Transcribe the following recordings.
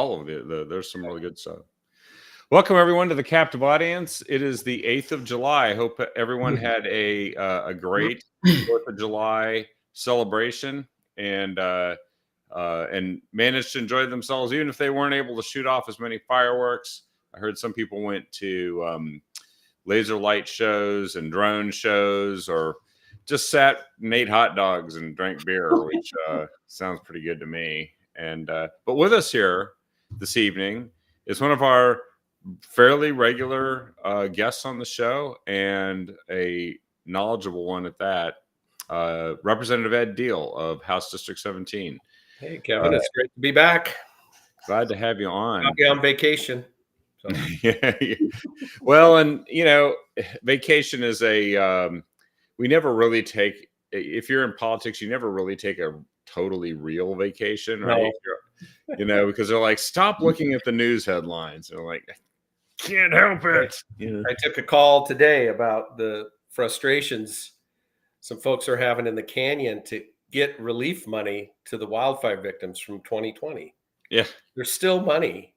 all of there's some really good stuff. Welcome everyone to the captive audience. It is the 8th of July. I hope everyone had a great 4th of July celebration and managed to enjoy themselves, even if they weren't able to shoot off as many fireworks. I heard some people went to laser light shows and drone shows, or just sat and ate hot dogs and drank beer, which sounds pretty good to me. And but with us here this evening is one of our fairly regular guests on the show, and a knowledgeable one at that, Representative Ed Diehl of House District 17. Hey, Kevin, it's great to be back. Glad to have you on. I'll be on vacation. So. Yeah. Well, and vacation is we never really take, if you're in politics, you never really take a totally real vacation, right? No. Because they're like, stop looking at the news headlines. They're like, can't help it. I took a call today about the frustrations some folks are having in the canyon to get relief money to the wildfire victims from 2020. Yeah. There's still money,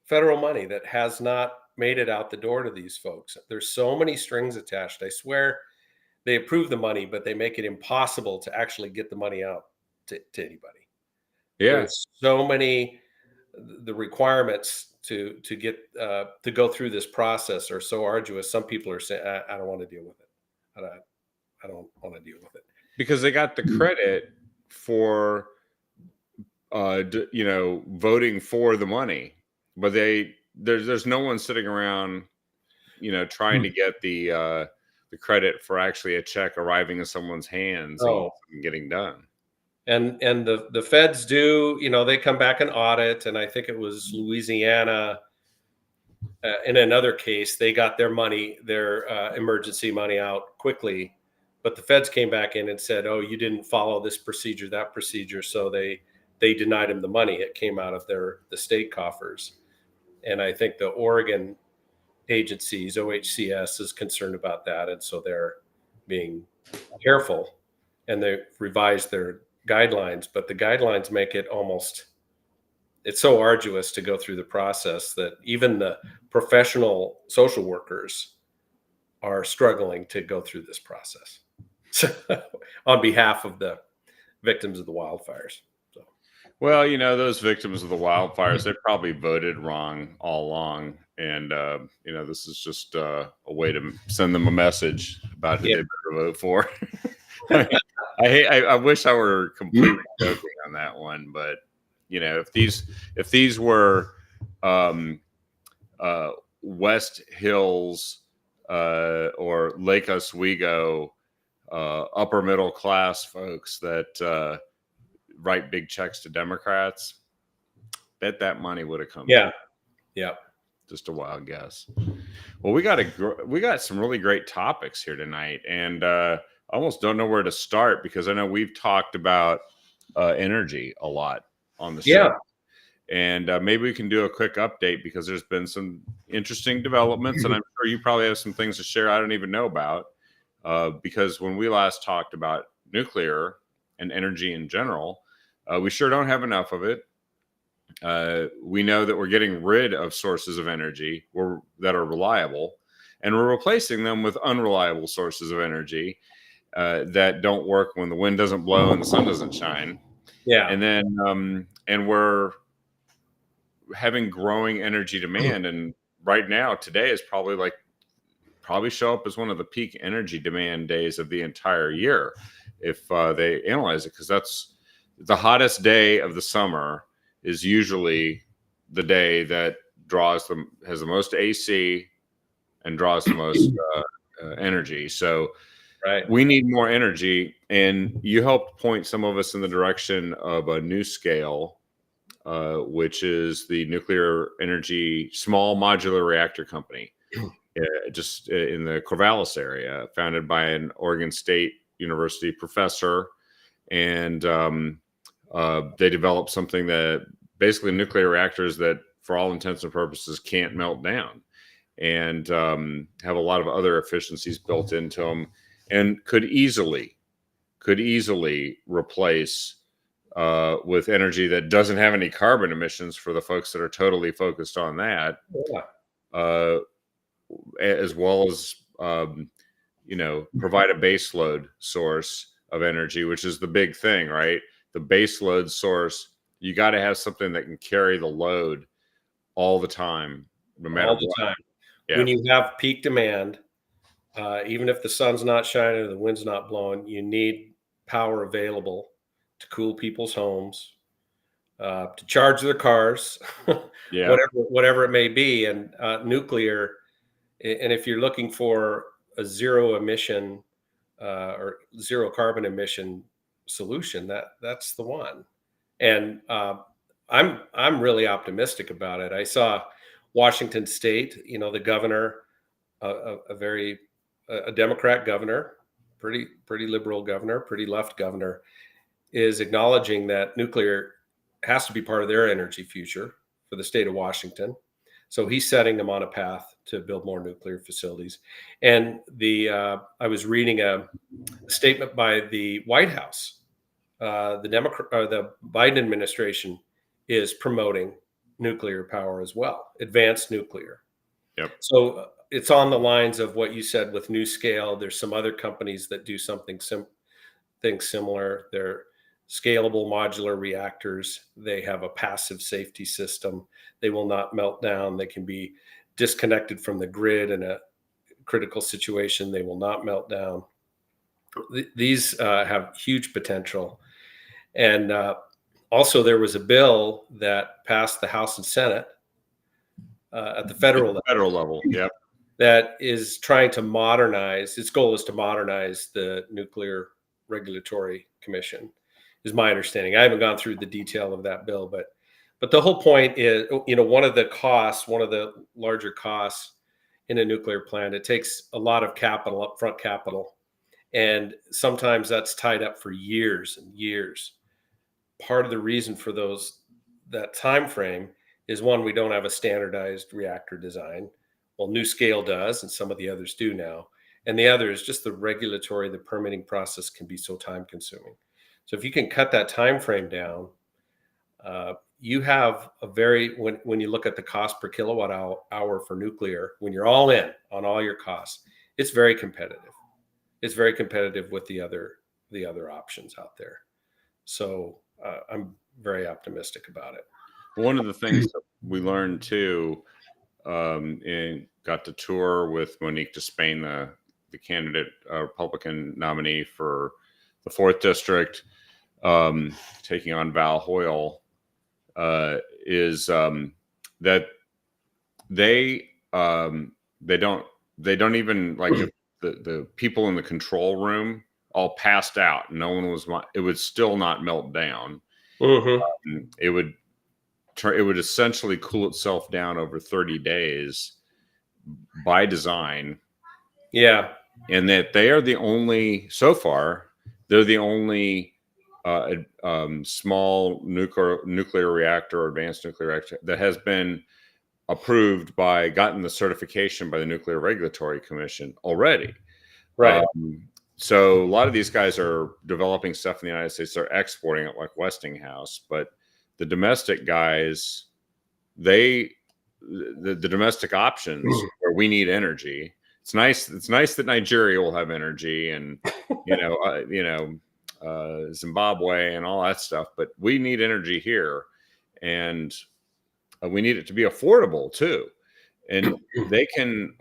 federal money, that has not made it out the door to these folks. There's so many strings attached. I swear they approve the money, but they make it impossible to actually get the money out to anybody. Yeah. There's so many, the requirements to get to go through this process are so arduous. Some people are saying, I don't want to deal with it. I don't want to deal with it. Because they got the credit for, voting for the money, but there's no one sitting around, trying to get the credit for actually a check arriving in someone's hands and getting done. And the feds do, they come back and audit. And I think it was Louisiana, in another case, they got their money, their emergency money out quickly. But the feds came back in and said, oh, you didn't follow this procedure, that procedure. So they denied them the money. It came out of the state coffers. And I think the Oregon agencies, OHCS, is concerned about that. And so they're being careful, and they revised their guidelines, but the guidelines make it it's so arduous to go through the process that even the professional social workers are struggling to go through this process on behalf of the victims of the wildfires. So, well, those victims of the wildfires, they probably voted wrong all along. And, this is just a way to send them a message about who they better vote for. I wish I were completely joking on that one, but if these were West Hills or Lake Oswego upper middle class folks that write big checks to Democrats, bet that money would have come. Yeah. Just a wild guess. Well, we got some really great topics here tonight, and I almost don't know where to start, because I know we've talked about energy a lot on the show. And maybe we can do a quick update, because there's been some interesting developments, and I'm sure you probably have some things to share I don't even know about, because when we last talked about nuclear and energy in general, we sure don't have enough of it. We know that we're getting rid of sources of energy that are reliable, and we're replacing them with unreliable sources of energy that don't work when the wind doesn't blow and the sun doesn't shine. Yeah. And then and we're having growing energy demand, and right now today is probably show up as one of the peak energy demand days of the entire year if they analyze it, because that's the hottest day of the summer is usually the day that has the most AC and draws the most energy. So we need more energy, and you helped point some of us in the direction of a NuScale, which is the nuclear energy small modular reactor company, just in the Corvallis area, founded by an Oregon State University professor. And they developed something that basically nuclear reactors that, for all intents and purposes, can't melt down, and have a lot of other efficiencies built into them, and could easily replace with energy that doesn't have any carbon emissions for the folks that are totally focused on that, Yeah. as well as provide a base load source of energy, which is the big thing, right? The base load source, you got to have something that can carry the load all the time, no matter All the what. time. Yeah. When you have peak demand, even if the sun's not shining or the wind's not blowing, you need power available to cool people's homes, to charge their cars, Yeah. whatever it may be. And nuclear, and if you're looking for a zero emission or zero carbon emission solution, that's the one. And I'm really optimistic about it. I saw Washington State, the governor, a very a Democrat governor, pretty liberal governor, pretty left governor, is acknowledging that nuclear has to be part of their energy future for the state of Washington. So he's setting them on a path to build more nuclear facilities. And I was reading a statement by the White House. The Biden administration is promoting nuclear power as well, advanced nuclear. Yep. So it's on the lines of what you said with NuScale. There's some other companies that do things similar. They're scalable modular reactors. They have a passive safety system. They will not melt down. They can be disconnected from the grid in a critical situation. They will not melt down. These have huge potential. And also, there was a bill that passed the House and Senate at the federal level. Yeah. That is trying to modernize. Its goal is to modernize the Nuclear Regulatory Commission, is my understanding. I haven't gone through the detail of that bill, but the whole point is, one of the larger costs in a nuclear plant, it takes a lot of capital, upfront capital, and sometimes that's tied up for years and years. Part of the reason for that time frame is, one, we don't have a standardized reactor design. Well, NuScale does, and some of the others do now. And the other is just the permitting process can be so time consuming. So if you can cut that time frame down, you have when you look at the cost per kilowatt hour for nuclear, when you're all in on all your costs, it's very competitive. It's very competitive with the other options out there. So I'm very optimistic about it. One of the things that we learned too, and got to tour with Monique Despain, the candidate, Republican nominee for the 4th District, taking on Val Hoyle, is that they don't even, like, if the people in the control room all passed out, no one was, it would still not melt down. Mm-hmm. It would essentially cool itself down over 30 days by design. Yeah. And that they are the only, so far, they're the only small nuclear reactor or advanced nuclear reactor that has been gotten the certification by the Nuclear Regulatory Commission already. Right. So a lot of these guys are developing stuff in the United States. They're exporting it, like Westinghouse, but the domestic guys, the domestic options where we need energy. It's nice that Nigeria will have energy, and Zimbabwe and all that stuff, but we need energy here, and we need it to be affordable too. And they can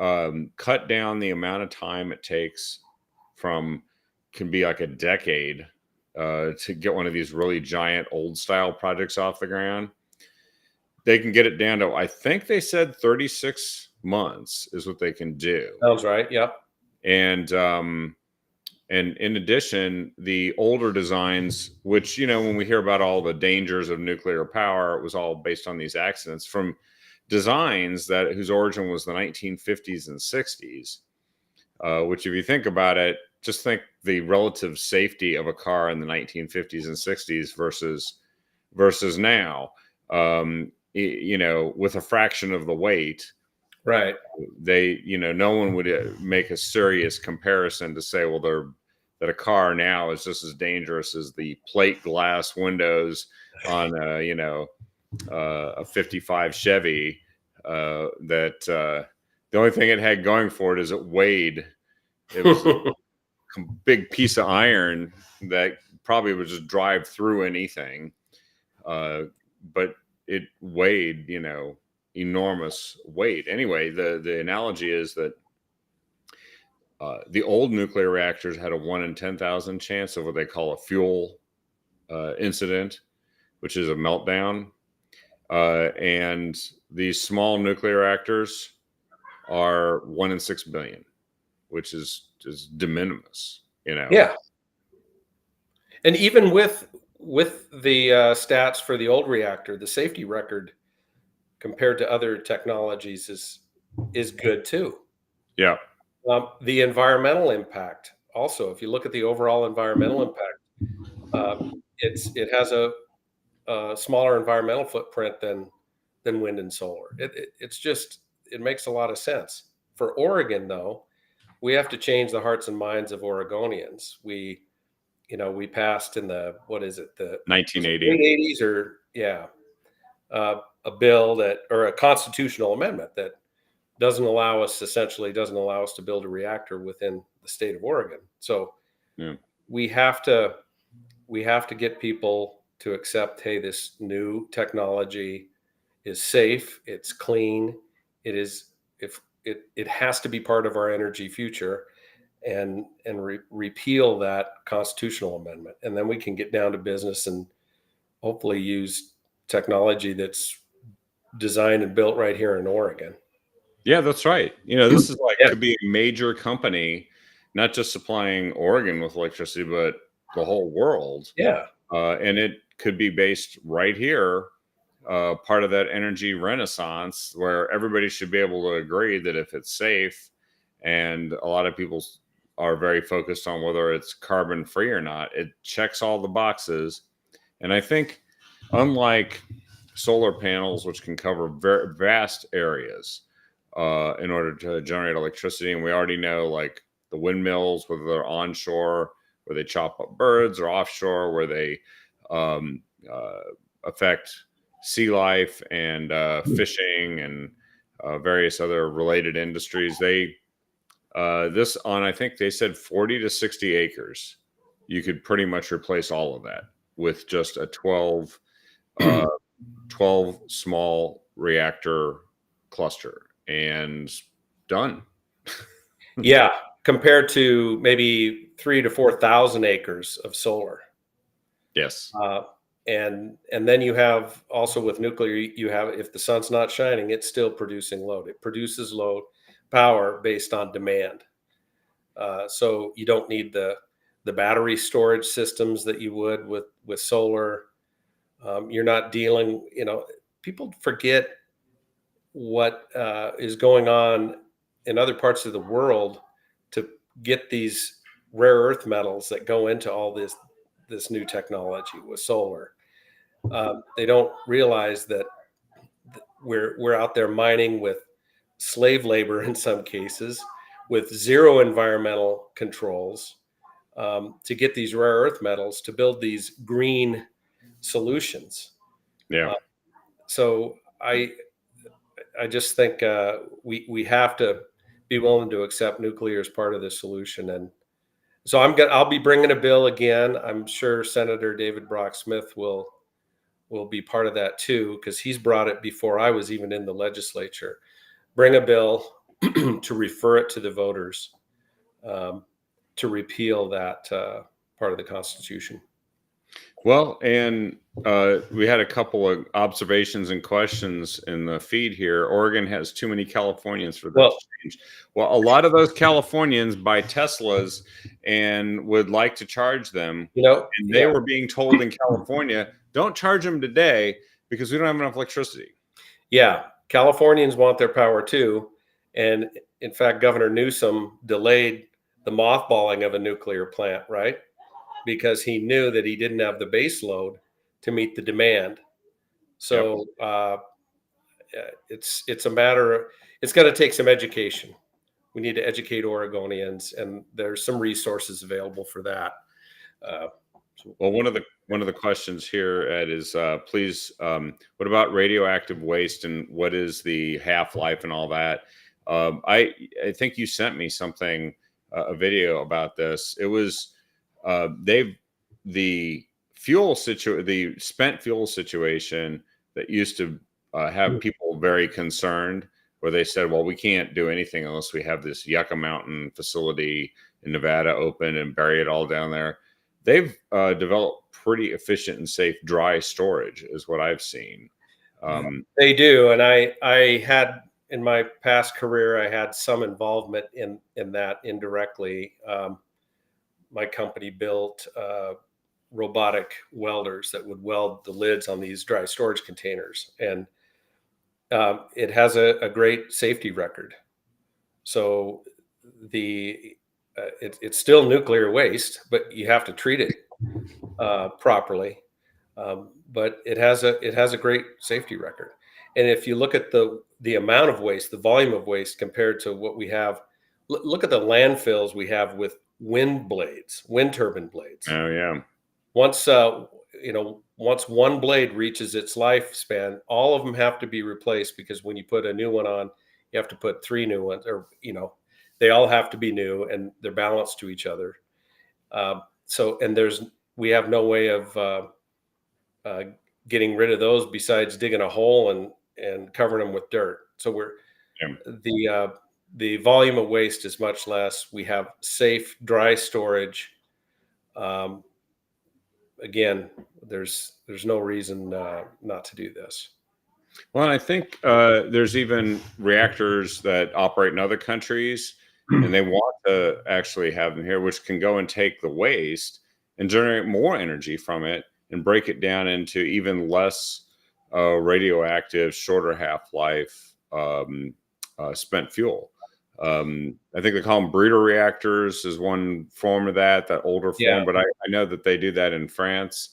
cut down the amount of time it takes can be like a decade to get one of these really giant old style projects off the ground. They can get it down to, I think they said 36 months is what they can do. Sounds right. Yep. And in addition, the older designs, which, when we hear about all the dangers of nuclear power, it was all based on these accidents from designs whose origin was the 1950s and 60s, which, if you think about it, just think the relative safety of a car in the 1950s and 60s versus now, with a fraction of the weight. Right. No one would make a serious comparison to say, well, that a car now is just as dangerous as the plate glass windows on a 55 Chevy. The only thing it had going for it is it weighed. It was a big piece of iron that probably would just drive through anything. But it weighed, enormous weight. Anyway, the analogy is that the old nuclear reactors had a 1 in 10,000 chance of what they call a fuel incident, which is a meltdown. And these small nuclear reactors are 1 in 6 billion, which is just de minimis, Yeah. And even with the stats for the old reactor, the safety record compared to other technologies is good too. Yeah. The environmental impact also, if you look at the overall environmental impact, it has a smaller environmental footprint than wind and solar. It makes a lot of sense. For Oregon, though, we have to change the hearts and minds of Oregonians. We passed in the 1980s or a bill or a constitutional amendment that doesn't allow us to build a reactor within the state of Oregon. So yeah. we have to get people to accept, hey, this new technology is safe, it's clean, it has to be part of our energy future, and repeal that constitutional amendment, and then we can get down to business and hopefully use technology that's designed and built right here in Oregon. Yeah, that's right. This is could be a major company, not just supplying Oregon with electricity, but the whole world. Yeah. And it could be based right here, part of that energy renaissance where everybody should be able to agree that if it's safe, and a lot of people are very focused on whether it's carbon free or not, it checks all the boxes. And I think, unlike solar panels, which can cover very vast areas in order to generate electricity, and we already know, like the windmills, whether they're onshore, where they chop up birds, or offshore, where they affect sea life and fishing and various other related industries. I think they said 40 to 60 acres, you could pretty much replace all of that with just a 12 small reactor cluster, and done. Yeah, compared to maybe 3,000 to 4,000 acres of solar. Yes. And then you have also with nuclear, you have, if the sun's not shining, it's still producing load. It produces load power based on demand. So you don't need the battery storage systems that you would with solar. You're not dealing, people forget what is going on in other parts of the world to get these rare earth metals that go into all this new technology with solar. They don't realize that we're out there mining with slave labor in some cases, with zero environmental controls, to get these rare earth metals to build these green solutions. Yeah. So I just think we have to be willing to accept nuclear as part of the solution. And so I'll be bringing a bill again. I'm sure Senator David Brock Smith will be part of that too, because he's brought it before I was even in the legislature. Bring a bill to refer it to the voters, to repeal that part of the Constitution. Well, and we had a couple of observations and questions in the feed here. Oregon has too many Californians for that to change. Well, a lot of those Californians buy Teslas and would like to charge them. And they were being told in California, don't charge them today because we don't have enough electricity. Yeah, Californians want their power too. And in fact, Governor Newsom delayed the mothballing of a nuclear plant, right? Because he knew that he didn't have the base load to meet the demand. So it's a matter of, it's going to take some education. We need to educate Oregonians, and there's some resources available for that. Uh, Well, one of the questions here, Ed, is please, what about radioactive waste and what is the half life and all that? I think you sent me something, a video about this. It was they've the the spent fuel situation that used to have people very concerned, where they said, well, we can't do anything unless we have this Yucca Mountain facility in Nevada open and bury it all down there. They've developed pretty efficient and safe dry storage, is what I've seen. They do, and I had in my past career, I had some involvement in that indirectly. My company built robotic welders that would weld the lids on these dry storage containers, and it has a great safety record. So it's still nuclear waste, but you have to treat it properly. But it has a great safety record. And if you look at the amount of waste, the volume of waste compared to what we have, look at the landfills we have with wind turbine blades. Oh yeah. Once once one blade reaches its lifespan, all of them have to be replaced, because when you put a new one on, you have to put 3 new ones, or they all have to be new and they're balanced to each other. And we have no way of getting rid of those besides digging a hole and covering them with dirt. So the volume of waste is much less. We have safe dry storage. Again, there's no reason not to do this. Well, I think there's even reactors that operate in other countries, and they want to actually have them here, which can go and take the waste and generate more energy from it and break it down into even less radioactive, shorter half-life spent fuel. I think they call them breeder reactors is one form of that older form, Yeah. but I know that they do that in France.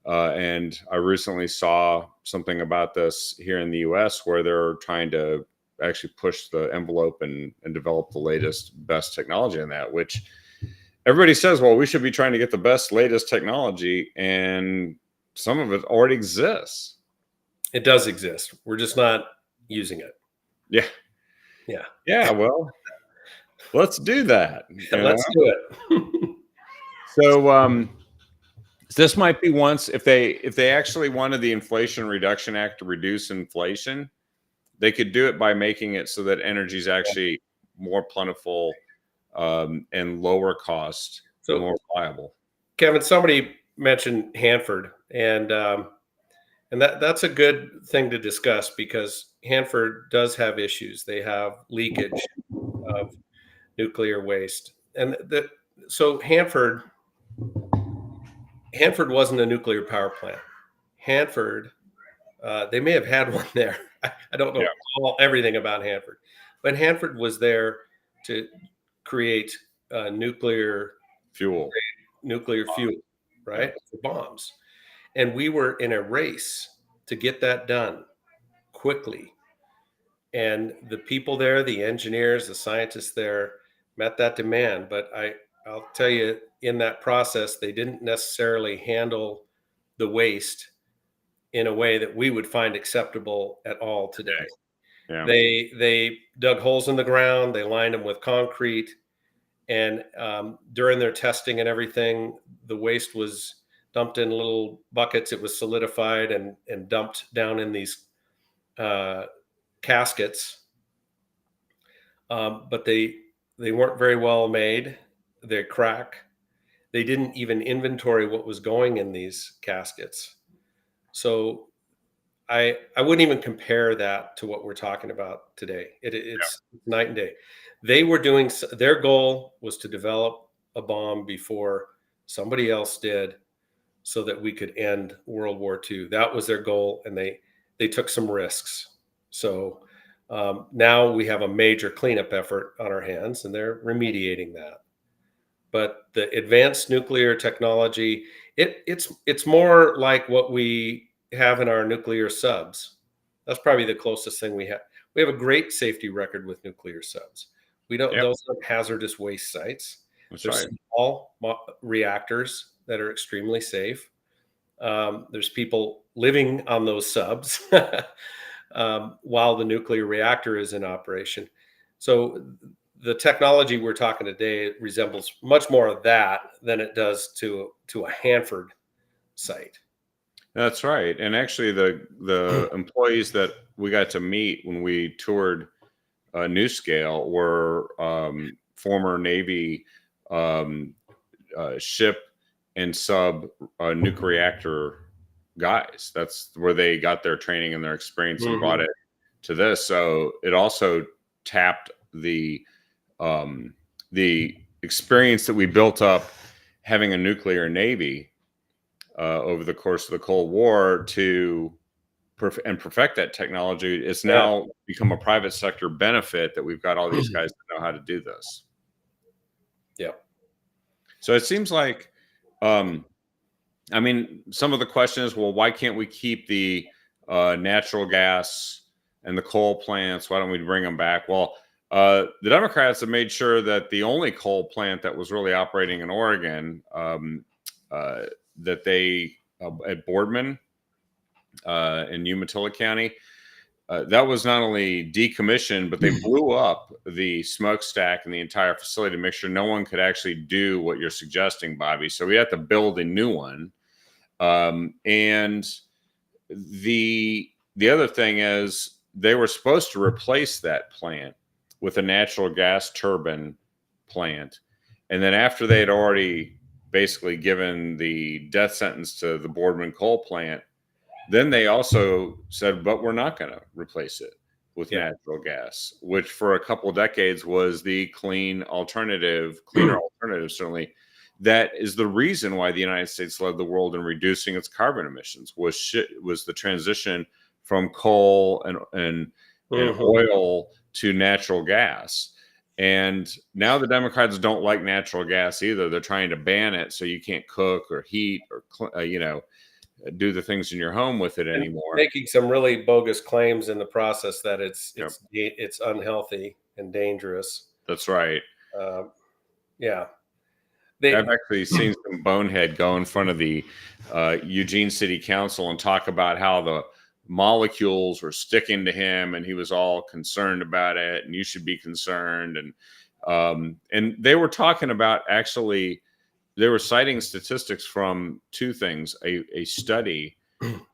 And I recently saw something about this here in the US, where they're trying to actually push the envelope and develop the latest, best technology in that, which everybody says, well, we should be trying to get the best, latest technology. And some of it already exists. It does exist. We're just not using it. Yeah. Yeah. Yeah. Well, let's do that. Let's do it. So, this might be once, if they actually wanted the Inflation Reduction Act to reduce inflation, they could do it by making it so that energy is actually more plentiful and lower cost, So more reliable. Kevin, somebody mentioned Hanford, and that's a good thing to discuss, because Hanford does have issues. They have leakage of nuclear waste, and so Hanford wasn't a nuclear power plant. Hanford, they may have had one there. I don't know everything about Hanford, but Hanford was there to create nuclear fuel, right? For bombs. And we were in a race to get that done quickly. And the people there, the engineers, the scientists there, met that demand. But I'll tell you, in that process, they didn't necessarily handle the waste in a way that we would find acceptable at all today. Yeah. They dug holes in the ground, they lined them with concrete, and during their testing and everything, the waste was dumped in little buckets. It was solidified and dumped down in these caskets. But they weren't very well made. They crack. They didn't even inventory what was going in these caskets. So I wouldn't even compare that to what we're talking about today. It's night and day. They were doing, their goal was to develop a bomb before somebody else did, so that we could end World War II. That was their goal, and they took some risks. So now we have a major cleanup effort on our hands, and they're remediating that. But the advanced nuclear technology, it's more like what we have in our nuclear subs. That's probably the closest thing we have. We have a great safety record with nuclear subs. We don't; Yep, those aren't hazardous waste sites. that's There's right. small reactors that are extremely safe. There's people living on those subs while the nuclear reactor is in operation. So the technology we're talking today resembles much more of that than it does to a Hanford site. That's right. And actually, the employees that we got to meet when we toured NewScale were former Navy um, ship and sub nuclear reactor guys. That's where they got their training and their experience and brought Mhm. it to this. So it also tapped the experience that we built up having a nuclear navy over the course of the Cold War to and perfect that technology. It's Yeah. now become a private sector benefit that we've got all these guys that know how to do this. Yeah. So it seems like, um, I mean, some of the question is, well, why can't we keep the natural gas and the coal plants? Why don't we bring them back? Well, the Democrats have made sure that the only coal plant that was really operating in Oregon, uh, that they at Boardman in Umatilla County, that was not only decommissioned, but they blew up the smokestack and the entire facility to make sure no one could actually do what you're suggesting, Bobby. So we had to build a new one. And the other thing is they were supposed to replace that plant with a natural gas turbine plant. And then after they had already basically given the death sentence to the Boardman coal plant, then they also said, but we're not going to replace it with Yeah. natural gas, which for a couple of decades was the cleaner alternative, certainly. That is the reason why the United States led the world in reducing its carbon emissions was the transition from coal and Mhm. oil to natural gas. And now the Democrats don't like natural gas either. They're trying to ban it so you can't cook or heat or do the things in your home with it And anymore. making some really bogus claims in the process that Yep, it's unhealthy and dangerous. that's right. Um, yeah. I've They actually seen some bonehead go in front of the Eugene City Council and talk about how the molecules were sticking to him, and he was all concerned about it, and you should be concerned. And they were talking about actually they were citing statistics from two things: a study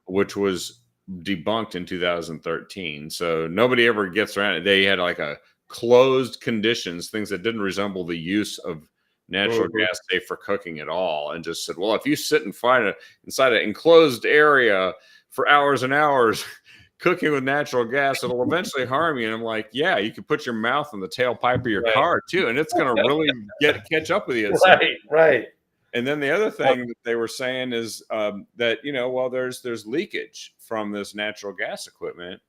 which was debunked in 2013. So nobody ever gets around it. They had like a closed conditions, things that didn't resemble the use of natural Mhm. gas, say for cooking at all, and just said, well, if you sit and inside an enclosed area for hours and hours cooking with natural gas, it'll eventually harm you. And I'm like, yeah, you could put your mouth in the tailpipe of your Right. car too, and it's going to really catch up with you at some. Right, right. And then the other Well, thing that they were saying is that well, there's leakage from this natural gas equipment,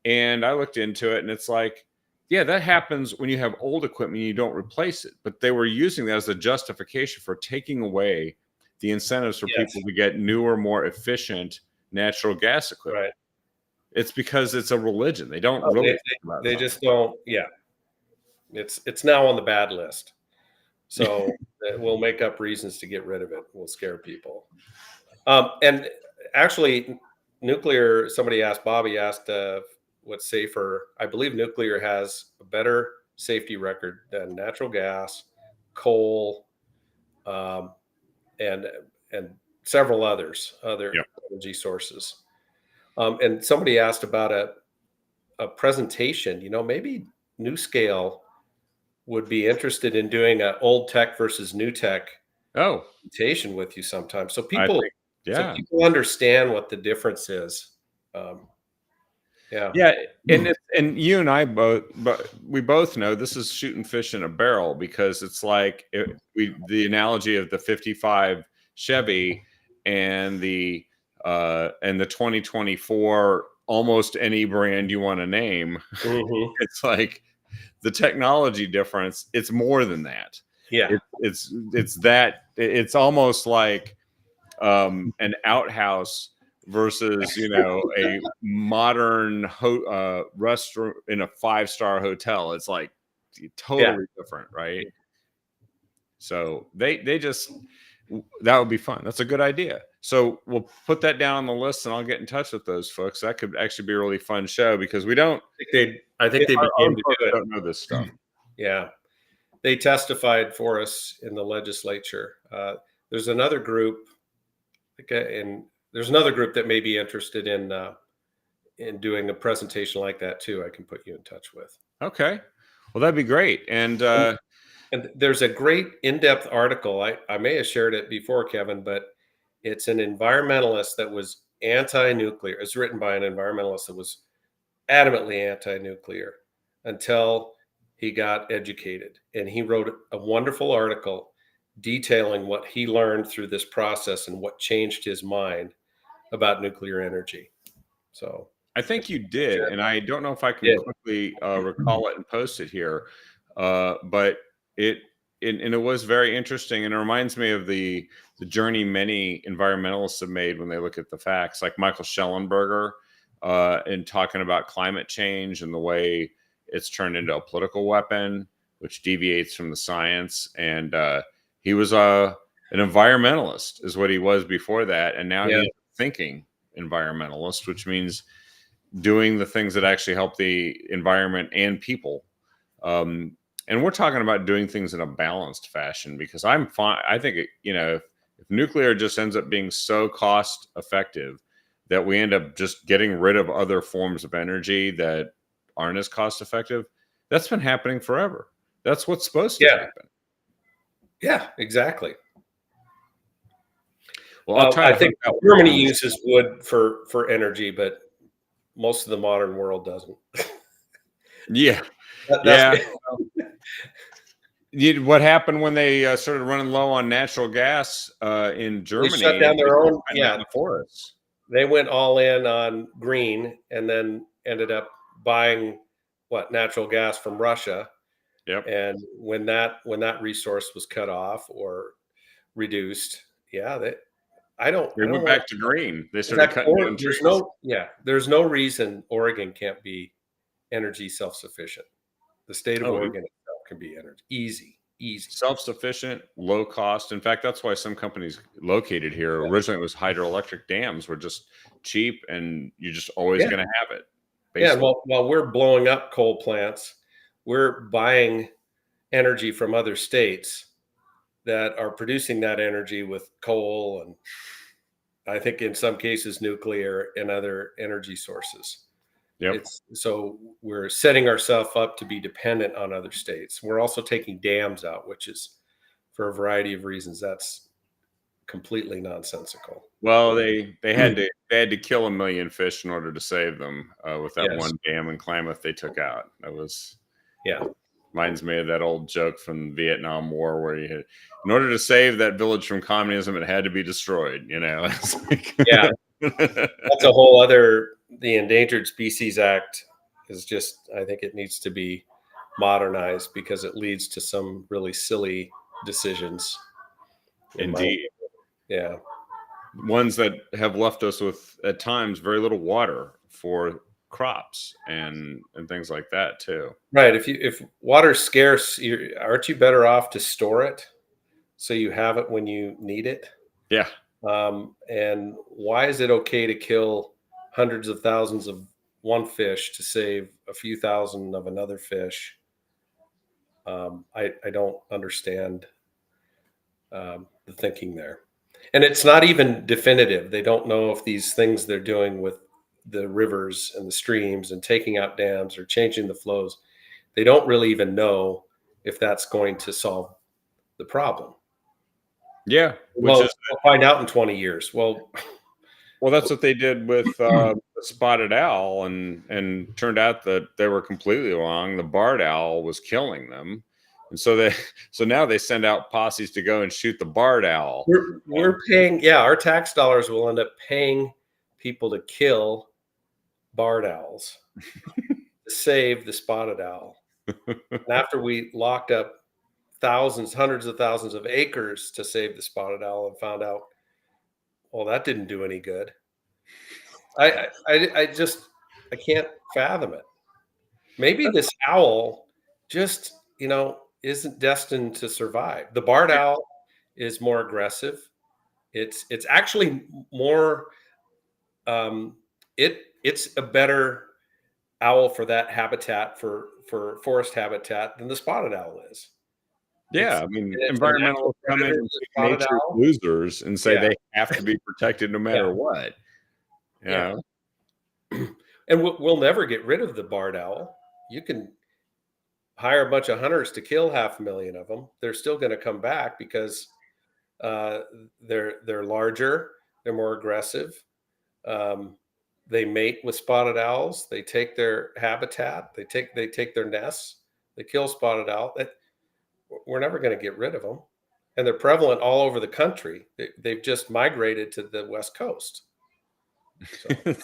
and I looked into it, and it's like, yeah, that happens when you have old equipment and you don't replace it. But they were using that as a justification for taking away the incentives for yes, people to get newer, more efficient natural gas equipment. right. It's because it's a religion. They don't Oh, really think about they something. just don't yeah. It's now on the bad list. So, we'll make up reasons to get rid of it. We'll scare people. And actually, nuclear somebody asked Bobby asked, what's safer. I believe nuclear has a better safety record than natural gas, coal, um, and and several other Yeah. energy sources. And somebody asked about a presentation. Maybe NewScale would be interested in doing a old tech versus new tech Oh, presentation with you sometime, so I people think, yeah. understand what the difference is. Um, yeah. Yeah, and you and I both, but we both know this is shooting fish in a barrel because it's like the analogy of the '55 Chevy and the 2024 almost any brand you want to name. Mhm. It's like the technology difference. It's more than that. Yeah. It's almost like an outhouse versus a modern restaurant in a five-star hotel. It's like totally different, right? So they just, that would be fun. That's a good idea. So we'll put that down on the list, and I'll get in touch with those folks. That could actually be a really fun show because we don't. I think they Our began own to folks do it. don't know this stuff. Yeah, they testified for us in the legislature. There's another group, and there's another group that may be interested in doing a presentation like that too. I can put you in touch with. Okay, well that'd be great. And there's a great in-depth article. I may have shared it before, Kevin, but it's an environmentalist that was anti-nuclear. It's written by an environmentalist that was adamantly anti-nuclear until he got educated. And he wrote a wonderful article detailing what he learned through this process and what changed his mind about nuclear energy. So I think you did, and I don't know if I can quickly recall it and post it here, but it was very interesting, and it reminds me of the journey many environmentalists have made when they look at the facts, like Michael Schellenberger, in talking about climate change and the way it's turned into a political weapon, which deviates from the science. And he was an environmentalist, is what he was before that, and now he's a thinking environmentalist, which means doing the things that actually help the environment and people. And we're talking about doing things in a balanced fashion, because I'm fine. I think, if nuclear just ends up being so cost effective that we end up just getting rid of other forms of energy that aren't as cost effective, that's been happening forever. That's what's supposed to happen. Yeah, exactly. Well, I think Germany uses wood for energy, but most of the modern world doesn't. Yeah. What happened when they started running low on natural gas in Germany? They shut down their own forests. They went all in on green, and then ended up buying natural gas from Russia. Yep. And when that resource was cut off or reduced, they went back to green. They started cutting down trees. There's no reason Oregon can't be energy self-sufficient. The state of Oregon itself can be energy easy, self-sufficient, low cost. In fact, that's why some companies located here originally, it was hydroelectric dams were just cheap, and you're just always going to have it. Basically. Yeah, while we're blowing up coal plants, we're buying energy from other states that are producing that energy with coal, and I think in some cases nuclear and other energy sources. Yep. So we're setting ourselves up to be dependent on other states. We're also taking dams out, which is, for a variety of reasons, that's completely nonsensical. Well, they had to kill 1 million fish in order to save them with that one dam in Klamath they took out. That was reminds me of that old joke from the Vietnam War where you had, in order to save that village from communism, it had to be destroyed. It's like, that's a whole other. The Endangered Species Act is just, I think it needs to be modernized because it leads to some really silly decisions. Indeed. Yeah. Ones that have left us with, at times, very little water for crops and things like that too. Right. If water's scarce, aren't you better off to store it so you have it when you need it? Yeah. And why is it okay to kill hundreds of thousands of one fish to save a few thousand of another fish? I don't understand the thinking there. And it's not even definitive. They don't know if these things they're doing with the rivers and the streams and taking out dams or changing the flows, they don't really even know if that's going to solve the problem. Yeah. We'll find out in 20 years. Well, that's what they did with the spotted owl, and turned out that they were completely wrong. The barred owl was killing them, and so now they send out posses to go and shoot the barred owl. We're paying, our tax dollars will end up paying people to kill barred owls to save the spotted owl. And after we locked up hundreds of thousands of acres to save the spotted owl, and found out, well, that didn't do any good. I can't fathom it. Maybe this owl just isn't destined to survive. The barred owl is more aggressive. It's actually more it's a better owl for that habitat for forest habitat than the spotted owl is. Yeah, It's I mean, it's a natural environmentalists come in predator, and the pick spotted nature's owl. losers and say Yeah, they have to be protected no yeah, matter what. You yeah. know? And we'll never get rid of the barred owl. You can hire a bunch of hunters to kill 500,000 of them. They're still going to come back because uh, they're larger, they're more aggressive. Um, they mate with spotted owls. They take their habitat. They take their nests. They kill spotted owl. We're never going to get rid of them, and they're prevalent all over the country. They've just migrated to the West Coast. So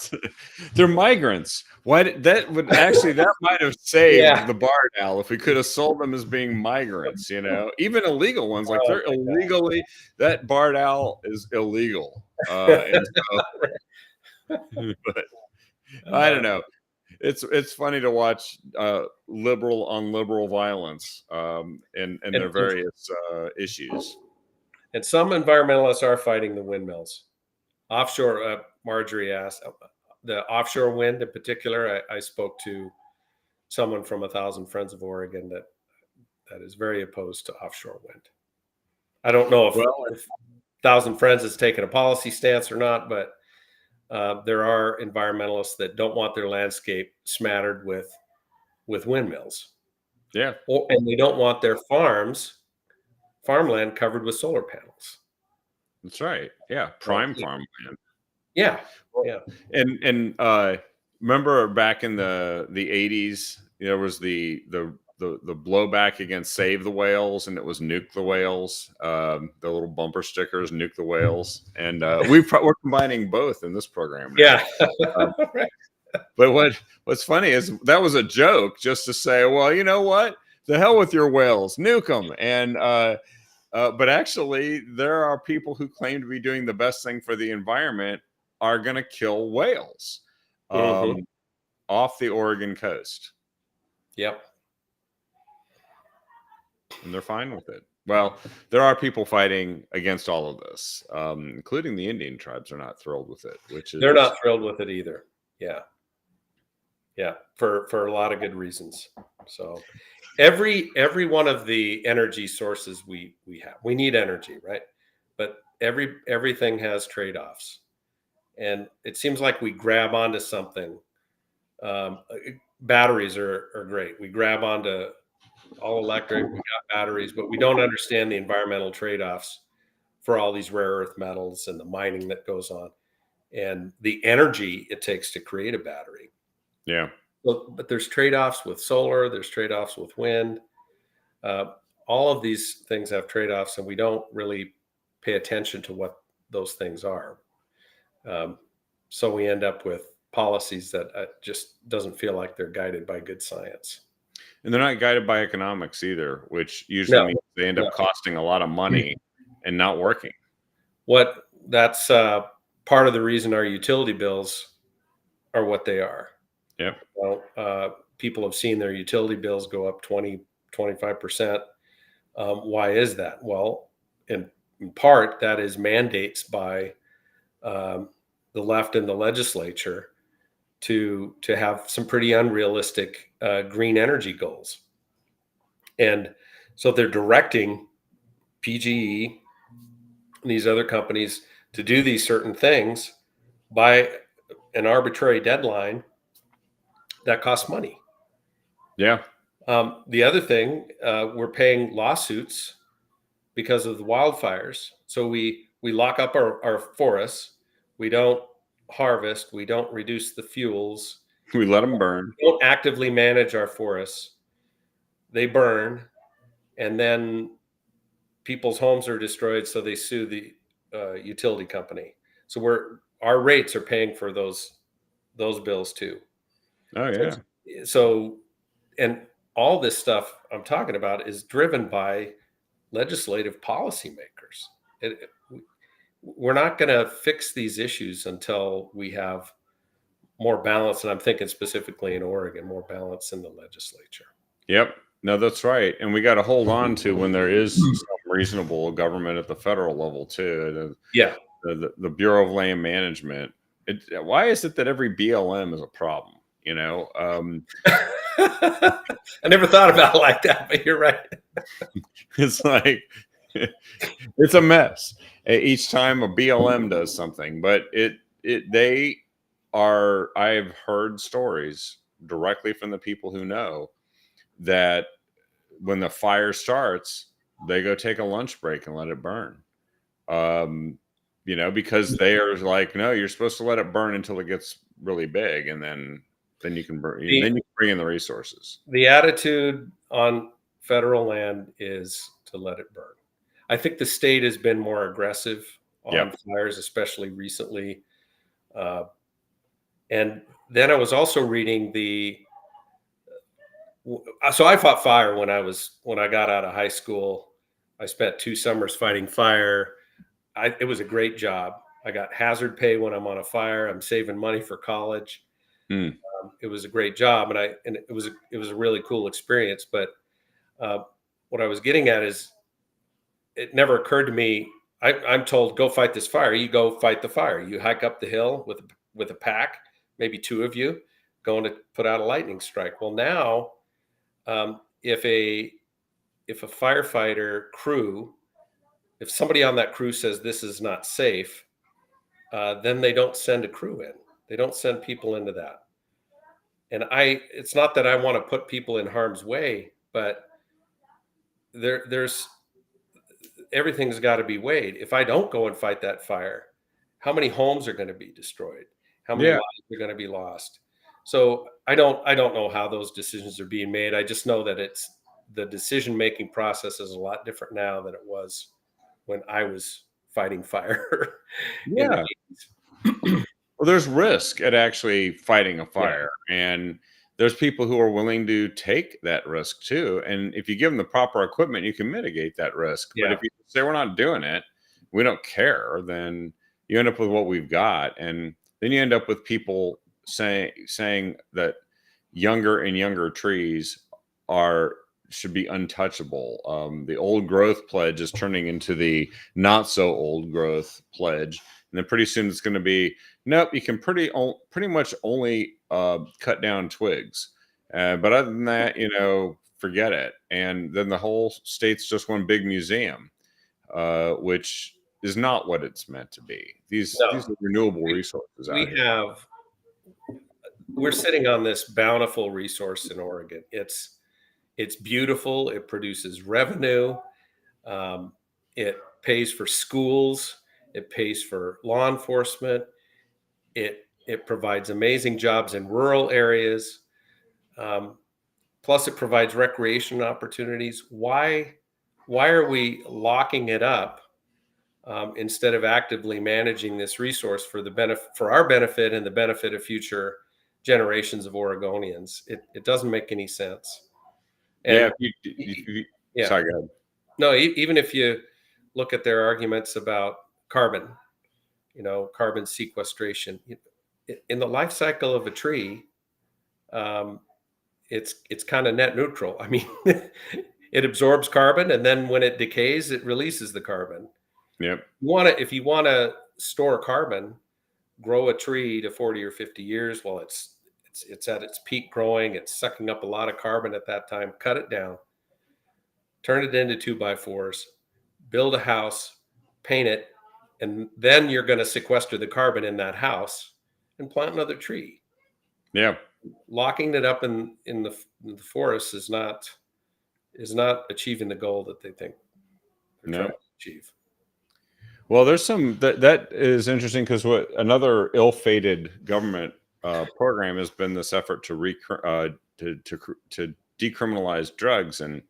They're migrants. That would actually that might have saved yeah, the barred owl if we could have sold them as being migrants, even illegal ones. Like oh they're my illegally that barred owl is illegal. And so but I don't God. know. It's funny to watch liberal on liberal violence and and, their and various issues. and some environmentalists are fighting the windmills. Offshore, Marjorie asked, the offshore wind in particular. I spoke to someone from A Thousand Friends of Oregon that is very opposed to offshore wind. I don't know Well, if Thousand Friends has taken a policy stance or not, but there are environmentalists that don't want their landscape smattered with windmills, yeah, and they don't want their farmland covered with solar panels. that's right. Yeah, So, prime farmland. yeah, Well, yeah, and remember back in the 80s, there was the blowback against Save the Whales, and it was Nuke the Whales. The little bumper stickers, Nuke the Whales, and we're combining both in this program now. yeah. Um, Right. but what's funny is that was a joke just to say, well, you know what? The hell with your whales, nuke them. And but actually, there are people who claim to be doing the best thing for the environment are going to kill whales Hmm. um, off the Oregon coast, Yep. and they're fine with it. Well, there are people fighting against all of this, including the Indian tribes are not thrilled with it, which They're is not thrilled with it either. Yeah. Yeah. For a lot of good reasons. So every one of the energy sources we have, we need energy, right? But everything has trade-offs. And it seems like we grab onto something. Batteries are great. We grab onto all electric, we got batteries, but we don't understand the environmental trade-offs for all these rare earth metals and the mining that goes on and the energy it takes to create a battery. yeah. But there's trade-offs with solar, there's trade-offs with wind. Uh, all of these things have trade-offs, and we don't really pay attention to what those things are. Um, so we end up with policies that just doesn't feel like they're guided by good science. And they're not guided by economics either, which usually No, means they end no. up costing a lot of money and not working. That's part of the reason our utility bills are what they are. Yep. People have seen their utility bills go up 20-25%. Why is that? Well, in part, that is mandates by the left and the legislature to have some pretty unrealistic green energy goals. And so they're directing PGE and these other companies to do these certain things by an arbitrary deadline that costs money. Yeah. The other thing, we're paying lawsuits because of the wildfires. So we lock up our forests. We don't harvest. We don't reduce the fuels. We let them burn. We don't actively manage our forests. They burn, and then people's homes are destroyed. So they sue the utility company. So our rates are paying for those bills too. Oh, yeah. So and all this stuff I'm talking about is driven by legislative policymakers. We're not going to fix these issues until we have more balance. And I'm thinking specifically in Oregon, more balance in the legislature. Yep. No, that's right. And we got to hold on to when there is some reasonable government at the federal level too. Yeah. The Bureau of Land Management. Why is it that every BLM is a problem? I never thought about it like that, but you're right. It's like it's a mess each time a BLM does something. But they are. I've heard stories directly from the people who know that when the fire starts, they go take a lunch break and let it burn. Because they are like, no, you're supposed to let it burn until it gets really big, and then you can burn, and then you can bring in the resources. The attitude on federal land is to let it burn. I think the state has been more aggressive on fires, especially recently. And then I was also reading so I fought fire when I got out of high school. I spent 2 summers fighting fire. It was a great job. I got hazard pay when I'm on a fire. I'm saving money for college. It was a great job, and it was a really cool experience. But what I was getting at is, it never occurred to me. I'm told, go fight this fire. You go fight the fire. You hike up the hill with a pack, maybe 2 of you, going to put out a lightning strike. Well, now, if a firefighter crew, if somebody on that crew says this is not safe, then they don't send a crew in. They don't send people into that. And it's not that I want to put people in harm's way, but there's everything's got to be weighed. If I don't go and fight that fire, how many homes are going to be destroyed? How many lives are going to be lost? So I don't know how those decisions are being made. I just know that the decision-making process is a lot different now than it was when I was fighting fire. Yeah. Well, there's risk at actually fighting a fire, and there's people who are willing to take that risk too. And if you give them the proper equipment, you can mitigate that risk. But if you say we're not doing it, we don't care, then you end up with what we've got. And then you end up with people saying that younger and younger trees should be untouchable. The old growth pledge is turning into the not so old growth pledge. And then pretty soon it's going to be, nope, you can pretty much only cut down twigs. But other than that, forget it. And then the whole state's just one big museum, which is not what it's meant to be. These are renewable resources. We're sitting on this bountiful resource in Oregon. It's beautiful. It produces revenue. It pays for schools. It pays for law enforcement. It provides amazing jobs in rural areas. Plus, it provides recreation opportunities. Why are we locking it up instead of actively managing this resource for our benefit and the benefit of future generations of Oregonians? It doesn't make any sense. And sorry, go ahead. No, even if you look at their arguments about carbon, carbon sequestration, in the life cycle of a tree, it's kind of net neutral. I mean, it absorbs carbon, and then when it decays, it releases the carbon. Yep. If you want to store carbon, grow a tree to 40 or 50 years while it's at its peak growing. It's sucking up a lot of carbon at that time. Cut it down, turn it into 2x4s, build a house, paint it, and then you're going to sequester the carbon in that house and plant another tree. Yeah. Locking it up in the forest is not achieving the goal that they think they're trying to achieve. Well, there's some that is interesting, because what another ill-fated government program has been this effort to decriminalize drugs, and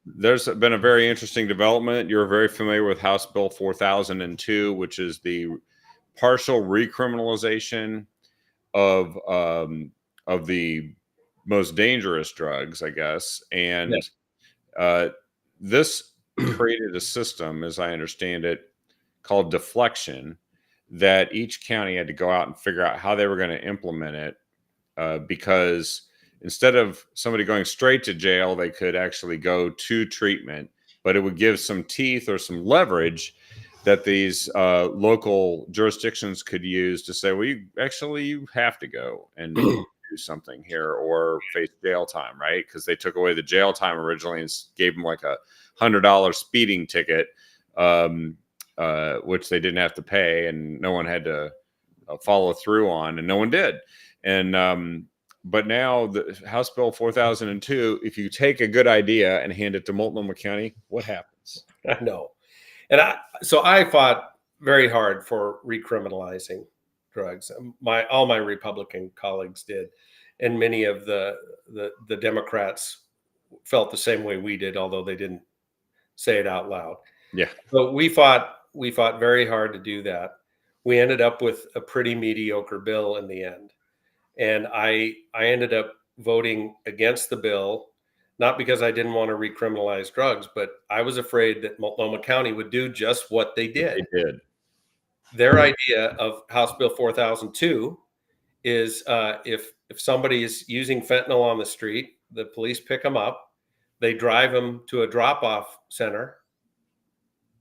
there's been a very interesting development. You're very familiar with House Bill 4002, which is the partial recriminalization of the most dangerous drugs, I guess. And this created a system, as I understand it, called deflection, that each county had to go out and figure out how they were going to implement it, because instead of somebody going straight to jail, they could actually go to treatment, but it would give some teeth or some leverage that these local jurisdictions could use to say, well, you have to go and do something here or face jail time, right? Because they took away the jail time originally and gave them like $100 speeding ticket, which they didn't have to pay, and no one had to follow through on, and no one did. And but now the House Bill 4002, if you take a good idea and hand it to Multnomah County, what happens? I know. And I fought very hard for recriminalizing drugs. All my Republican colleagues did, and many of the Democrats felt the same way we did, although they didn't say it out loud. Yeah. But we fought very hard to do that. We ended up with a pretty mediocre bill in the end. And I ended up voting against the bill, not because I didn't want to recriminalize drugs, but I was afraid that Multnomah County would do just what they did. They did. Their idea of House Bill 4002 is if somebody is using fentanyl on the street, the police pick them up, they drive them to a drop-off center,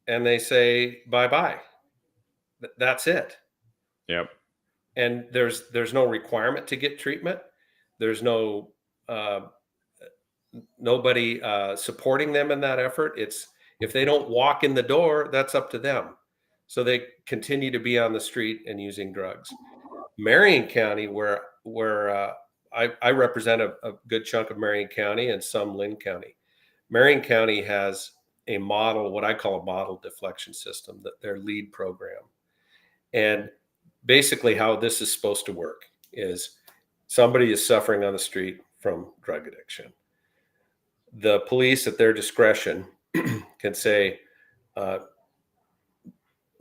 and they say bye-bye. That's it. Yep. And there's no requirement to get treatment. There's no nobody supporting them in that effort. It's if they don't walk in the door, that's up to them. So they continue to be on the street and using drugs. Marion County, where I represent a good chunk of Marion County and some Lynn County. Marion County has a model, what I call a model deflection system, that their lead program. And basically how this is supposed to work is somebody is suffering on the street from drug addiction. The police at their discretion can say,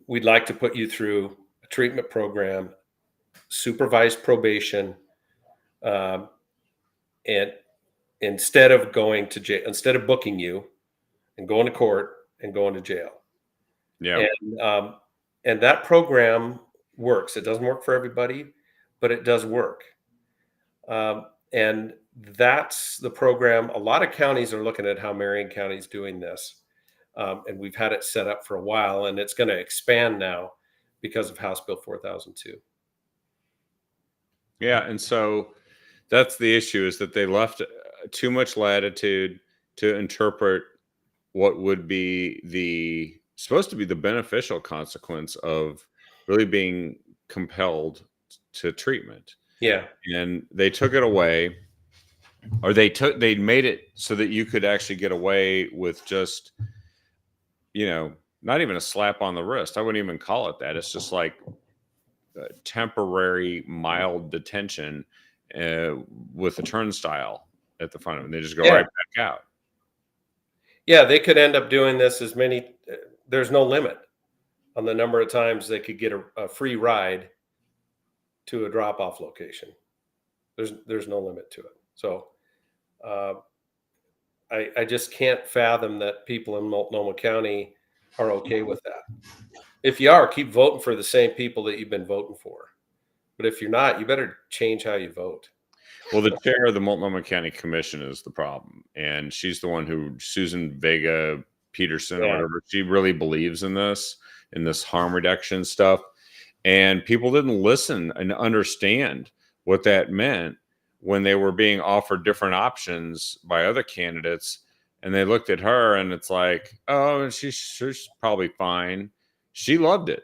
we'd like to put you through a treatment program, supervised probation, and instead of going to jail, instead of booking you and going to court and going to jail. Yeah. And that program works. It doesn't work for everybody, but it does work. And that's the program. A lot of counties are looking at how Marion County is doing this. And we've had it set up for a while, and it's going to expand now because of House Bill 4002. Yeah. And so that's the issue, is that they left too much latitude to interpret what would be supposed to be the beneficial consequence of really being compelled to treatment. Yeah. And they took it away, or they made it so that you could actually get away with just, not even a slap on the wrist. I wouldn't even call it that. It's just like temporary mild detention with a turnstile at the front of it. They just go right back out. Yeah, they could end up doing this there's no limit on the number of times they could get a free ride to a drop-off location. There's no limit to it. So I just can't fathom that people in Multnomah County are okay with that. If you are, keep voting for the same people that you've been voting for. But if you're not, you better change how you vote. Well, the chair of the Multnomah County Commission is the problem. And she's the one who, Susan Vega Peterson or whatever, she really believes in this harm reduction stuff. And people didn't listen and understand what that meant when they were being offered different options by other candidates. And they looked at her and it's like, oh, she's probably fine. She loved it.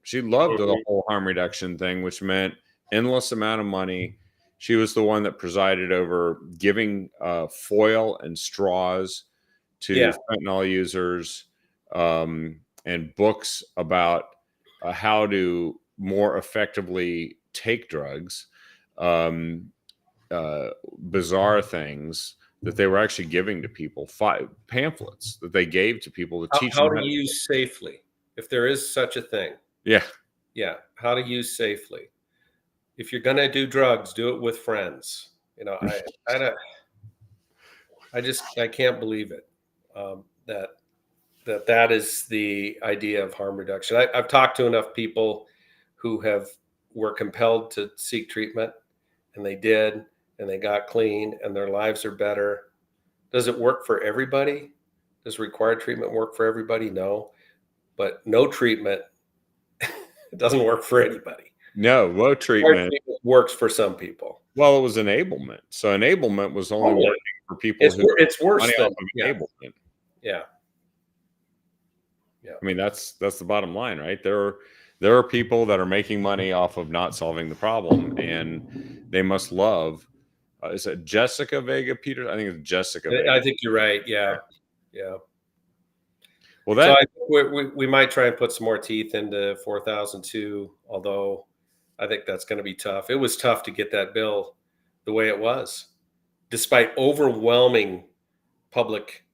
She loved the whole harm reduction thing, which meant endless amount of money. She was the one that presided over giving foil and straws to fentanyl users, and books about how to more effectively take drugs, bizarre things that they were actually giving to people, pamphlets that they gave to people to teach them how to use safely, if there is such a thing. Yeah. How to use safely. If you're going to do drugs, do it with friends. I can't believe it. That is the idea of harm reduction. I've talked to enough people who were compelled to seek treatment, and they did, and they got clean and their lives are better. Does it work for everybody? Does required treatment work for everybody? No. But no treatment, it doesn't work for anybody. No, low Required treatment. treatment works for some people. Well, it was enablement. So enablement was only Totally. working for people who It's worse money than off of enablement. yeah. I mean, that's the bottom line, right? There are people that are making money off of not solving the problem, and they must love. Is it Jessica Vega Peters? I think it's Jessica Vega. I think you're right. Yeah. Well, So that I think we might try and put some more teeth into 4002, although I think that's going to be tough. It was tough to get that bill the way it was, despite overwhelming public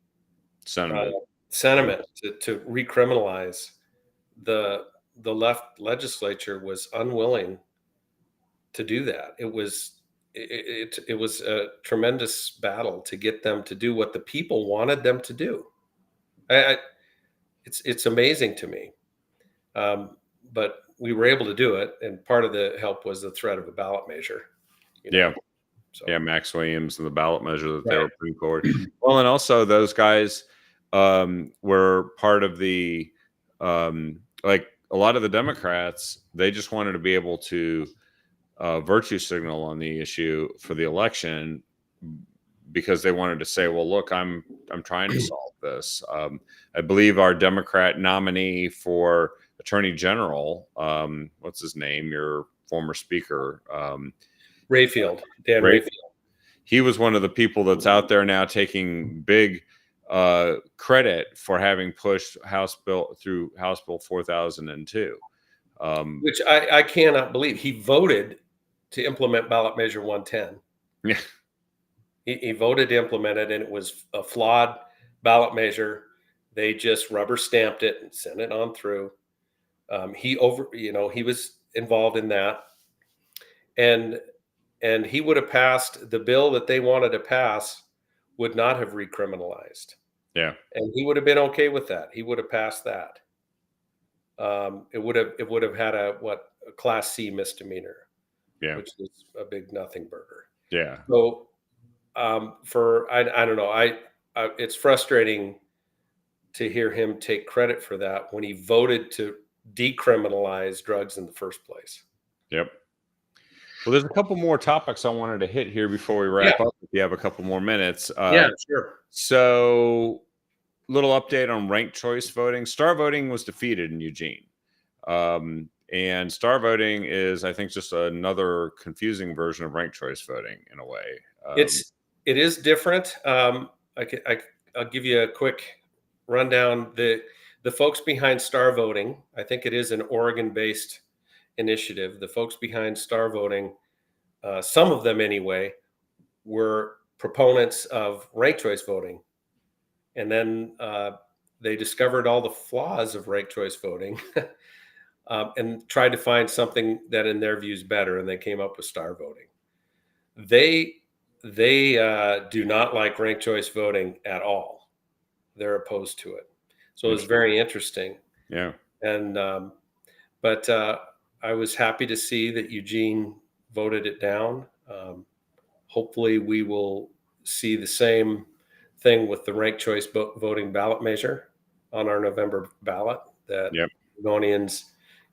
sentiment. sentiment to recriminalize. The left legislature was unwilling to do that. It was a tremendous battle to get them to do what the people wanted them to do. It's amazing to me, but we were able to do it, and part of the help was the threat of a ballot measure. Yeah. So. Yeah, Max Williams and the ballot measure that they were putting forward. Well, and also those guys were part of the like a lot of the Democrats. They just wanted to be able to virtue signal on the issue for the election because they wanted to say, "Well, look, I'm trying to solve this." I believe our Democrat nominee for Attorney General, what's his name? Your former speaker. Rayfield, Dan Rayfield. He was one of the people that's out there now taking big credit for having pushed House Bill 4002, which I cannot believe. He voted to implement ballot measure 110. Yeah, he voted to implement it, and it was a flawed ballot measure. They just rubber stamped it and sent it on through. He was involved in that, and he would have passed the bill that they wanted to pass, would not have recriminalized. Yeah. And he would have been okay with that. He would have passed that. It would have had a Class C misdemeanor. Yeah. Which is a big nothing burger. Yeah. So I don't know. It's frustrating to hear him take credit for that when he voted to decriminalize drugs in the first place. Yep. Well, there's a couple more topics I wanted to hit here before we wrap up. If you have a couple more minutes. Sure. So, little update on ranked choice voting. Star voting was defeated in Eugene. And star voting is, I think, just another confusing version of ranked choice voting in a way. It is different. I'll give you a quick rundown. The folks behind star voting, I think it is an Oregon-based initiative. The folks behind star voting, some of them anyway, were proponents of ranked choice voting, and then they discovered all the flaws of ranked choice voting. And tried to find something that in their view is better, and they came up with star voting. They do not like ranked choice voting at all. They're opposed to it. So it's very interesting. Yeah. And but I was happy to see that Eugene voted it down. Hopefully we will see the same thing with the ranked choice voting ballot measure on our November ballot, that Oregonians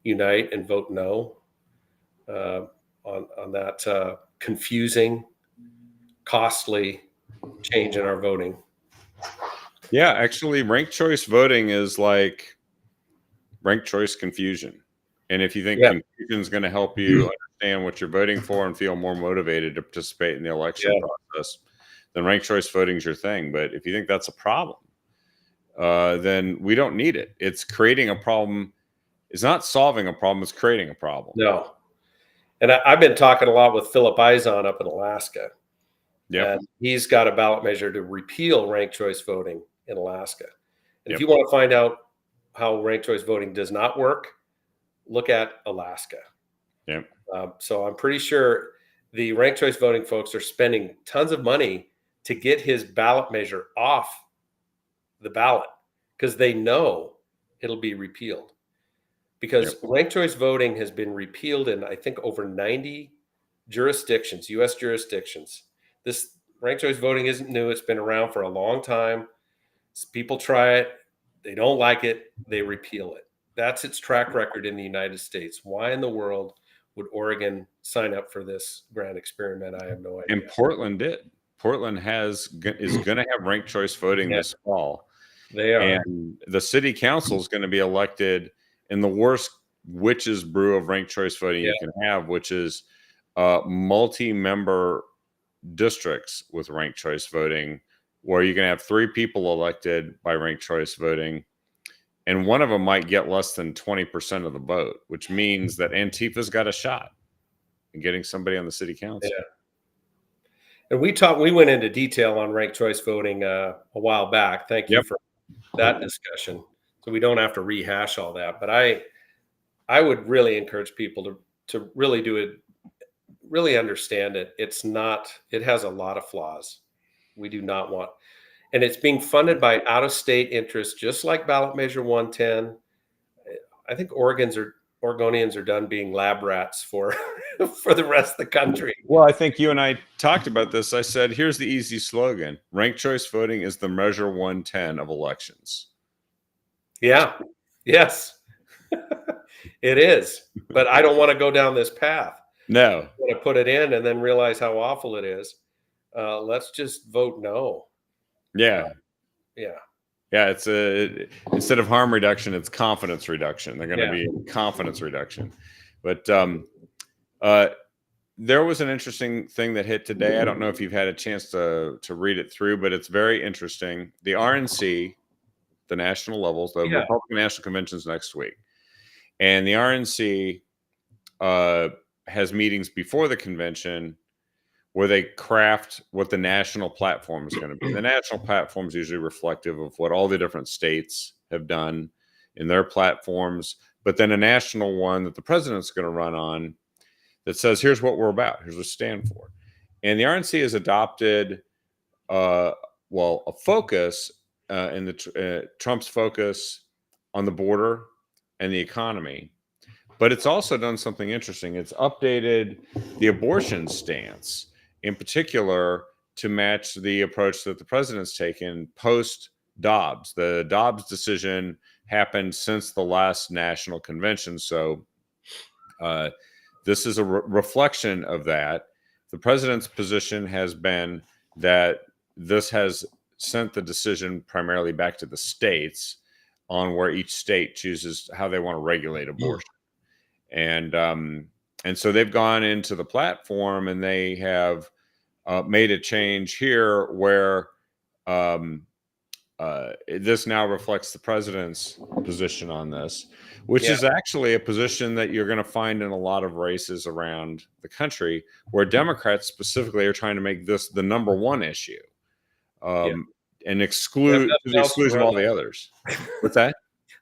unite and vote no on that confusing, costly change in our voting. Yeah, actually, ranked choice voting is like ranked choice confusion. And if you think confusion is going to help you understand what you're voting for and feel more motivated to participate in the election process, then ranked choice voting is your thing. But if you think that's a problem, then we don't need it. It's creating a problem. It's not solving a problem. It's creating a problem. No. And I've been talking a lot with Philip Izon up in Alaska. Yeah. And he's got a ballot measure to repeal ranked choice voting in Alaska. And if you want to find out how ranked choice voting does not work, look at Alaska. Yeah. So I'm pretty sure the ranked choice voting folks are spending tons of money to get his ballot measure off the ballot because they know it'll be repealed. Because ranked choice voting has been repealed in, I think, over 90 jurisdictions, U.S. jurisdictions. This ranked choice voting isn't new. It's been around for a long time. People try it. They don't like it. They repeal it. That's its track record in the United States. Why in the world would Oregon sign up for this grand experiment? I have no idea. And Portland did. Portland is going to have ranked choice voting this fall. They are. And the city council is going to be elected in the worst witch's brew of ranked choice voting you can have, which is multi-member districts with ranked choice voting, where you can have 3 people elected by ranked choice voting, and one of them might get less than 20% of the vote, which means that Antifa's got a shot in getting somebody on the city council. Yeah. And we went into detail on ranked choice voting a while back. Thank you for that discussion. So we don't have to rehash all that. But I would really encourage people to really do it, really understand it. It has a lot of flaws. We do not want, and it's being funded by out-of-state interests, just like ballot measure 110. I think Oregonians are done being lab rats for the rest of the country. Well, I think you and I talked about this. I said, here's the easy slogan: ranked choice voting is the measure 110 of elections. Yeah. Yes. It is. But I don't want to go down this path. No. I want to put it in and then realize how awful it is. Let's just vote no. Yeah. Yeah. Yeah, it's instead of harm reduction, it's confidence reduction. They're going to be confidence reduction. But there was an interesting thing that hit today. I don't know if you've had a chance to read it through, but it's very interesting. The RNC, the national levels, the Republican National Convention's next week, and the RNC has meetings before the convention where they craft what the national platform is going to be. The national platform is usually reflective of what all the different states have done in their platforms, but then a national one that the president's going to run on that says, here's what we're about, here's what we stand for. And the RNC has adopted, a focus in the Trump's focus on the border and the economy. But it's also done something interesting. It's updated the abortion stance, in particular, to match the approach that the president's taken post Dobbs. The Dobbs decision happened since the last national convention. So this is a reflection of that. The president's position has been that this has sent the decision primarily back to the states on where each state chooses how they want to regulate abortion. And so they've gone into the platform and they have made a change here where this now reflects the president's position on this, which is actually a position that you're going to find in a lot of races around the country, where Democrats specifically are trying to make this the number one issue, and exclude to the exclusion of all the others. What's that?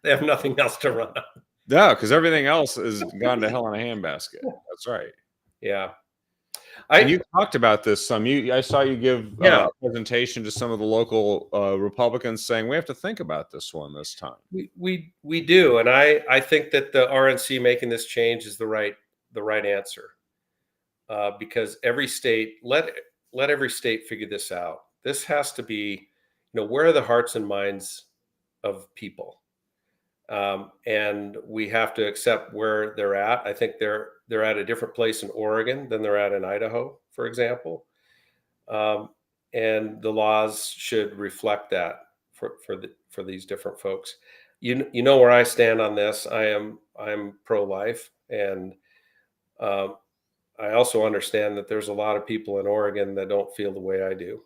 They have nothing else to run on. No, because everything else has gone to hell in a handbasket. That's right. Yeah. And you talked about this some. I saw you give a presentation to some of the local Republicans saying we have to think about this one this time. We do, and I think that the RNC making this change is the right answer, because every state let every state figure this out. This has to be, where are the hearts and minds of people, and we have to accept where they're at. I think they're at a different place in Oregon than they're at in Idaho, for example. And the laws should reflect that for these different folks. You know where I stand on this. I'm pro-life, and I also understand that there's a lot of people in Oregon that don't feel the way I do.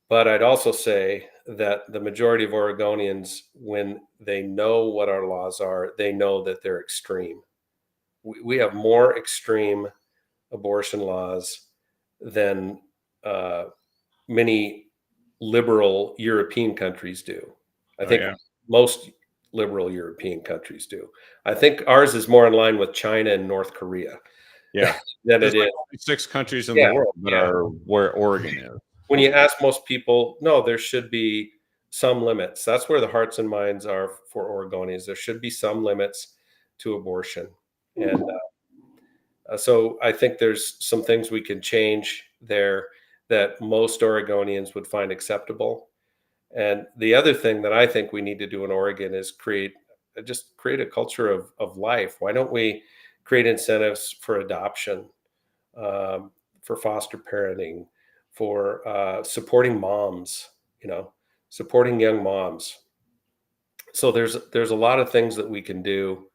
But I'd also say that the majority of Oregonians, when they know what our laws are, they know that they're extreme. We have more extreme abortion laws than many liberal European countries do. I think most liberal European countries do. I think ours is more in line with China and North Korea. Yeah, than it is 6 countries in the world that are where Oregon is. When you ask most people, no, there should be some limits. That's where the hearts and minds are for Oregonians. There should be some limits to abortion. And So I think there's some things we can change there that most Oregonians would find acceptable. And the other thing that I think we need to do in Oregon is create a culture of life. Why don't we create incentives for adoption, for foster parenting, for supporting moms, supporting young moms. So there's a lot of things that we can do,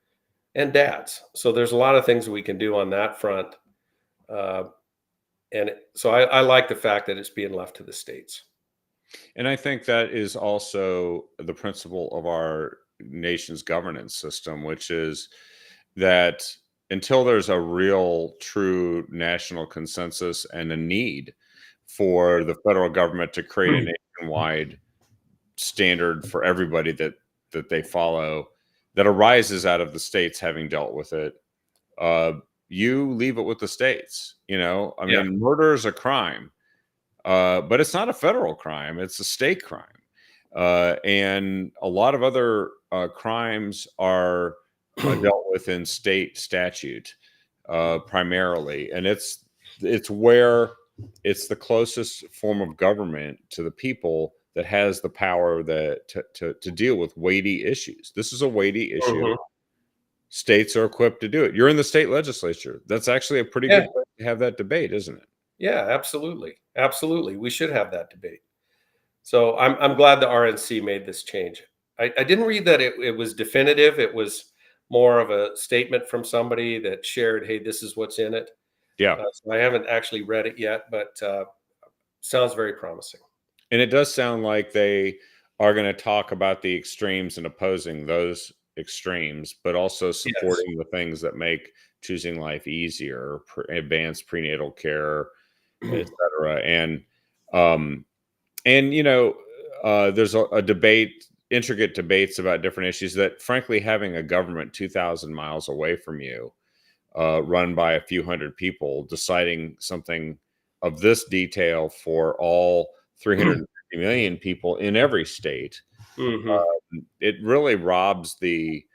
and dads. So there's a lot of things that we can do on that front. Uh, so I like the fact that it's being left to the states. And I think that is also the principle of our nation's governance system, which is that until there's a real, true national consensus and a need for the federal government to create a nationwide standard for everybody that they follow, that arises out of the states having dealt with it, you leave it with the states. I Yeah. mean, murder is a crime, but it's not a federal crime; it's a state crime. And a lot of other crimes are dealt with in state statute primarily, and it's where it's the closest form of government to the people that has the power to deal with weighty issues. This is a weighty issue. Mhm. States are equipped to do it. You're in the state legislature. That's actually a pretty Yeah. good place to have that debate, isn't it? Yeah, absolutely. Absolutely. We should have that debate. So I'm glad the RNC made this change. I didn't read that it was definitive. It was more of a statement from somebody that shared, hey, this is what's in it. Yeah. So I haven't actually read it yet, but sounds very promising. And it does sound like they are going to talk about the extremes and opposing those extremes, but also Yes. supporting the things that make choosing life easier, advanced prenatal care, et cetera. Um, and there's a debate, intricate debates about different issues that, frankly, having a government 2,000 miles away from you, run by a few hundred people, deciding something of this detail for all 350 million people in every state, Hmm. it really robs the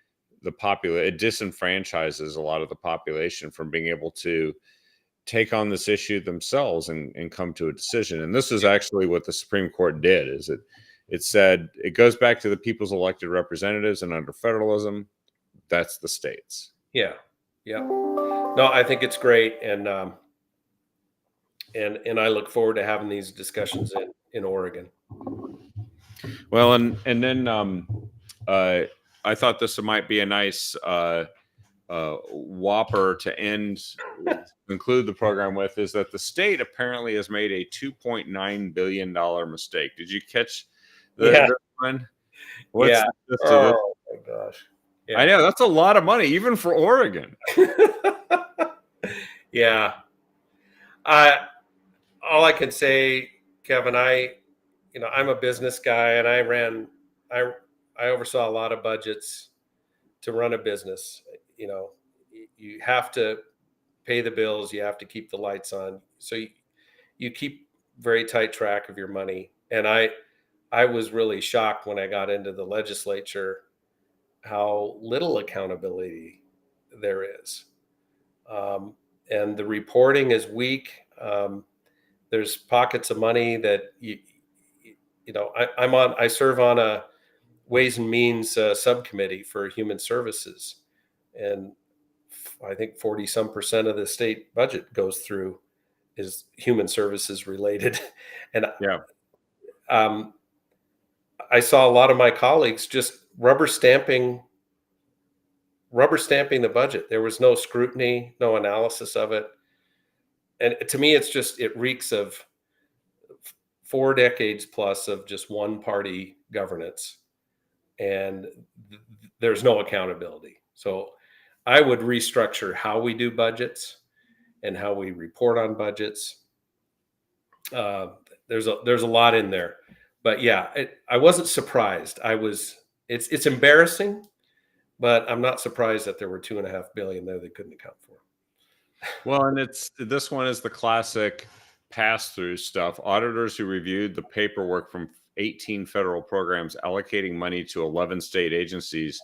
population. It disenfranchises a lot of the population from being able to take on this issue themselves and come to a decision. And this is actually what the Supreme Court did. Is it said it goes back to the people's elected representatives, and under federalism, that's the states. Yeah. Yeah. No, I think it's great, and I look forward to having these discussions in Oregon. Well, and then uh, I thought this might be a nice whopper to conclude the program with, is that the state apparently has made a $2.9 billion mistake. Did you catch Yeah. this one? What's Yeah. the gist of this? Oh my gosh. I know that's a lot of money, even for Oregon. Yeah. I all I can say, Kevin, I'm a business guy, and I I oversaw a lot of budgets to run a business. You have to pay the bills, you have to keep the lights on. So you keep very tight track of your money. And I was really shocked when I got into the legislature how little accountability there is. And the reporting is weak. There's pockets of money that I serve on a Ways and Means subcommittee for human services, and I think 40 some percent of the state budget goes through is human services related. And Yeah. um, I saw a lot of my colleagues just rubber stamping the budget. There was no scrutiny, no analysis of it. And to me, it reeks of 4 decades plus of just one party governance, and there's no accountability. So I would restructure how we do budgets and how we report on budgets. Uh, there's a lot in there, but yeah, I wasn't surprised. It's embarrassing, but I'm not surprised that there were 2.5 billion there they couldn't account for. Well, and this one is the classic pass-through stuff. Auditors who reviewed the paperwork from 18 federal programs allocating money to 11 state agencies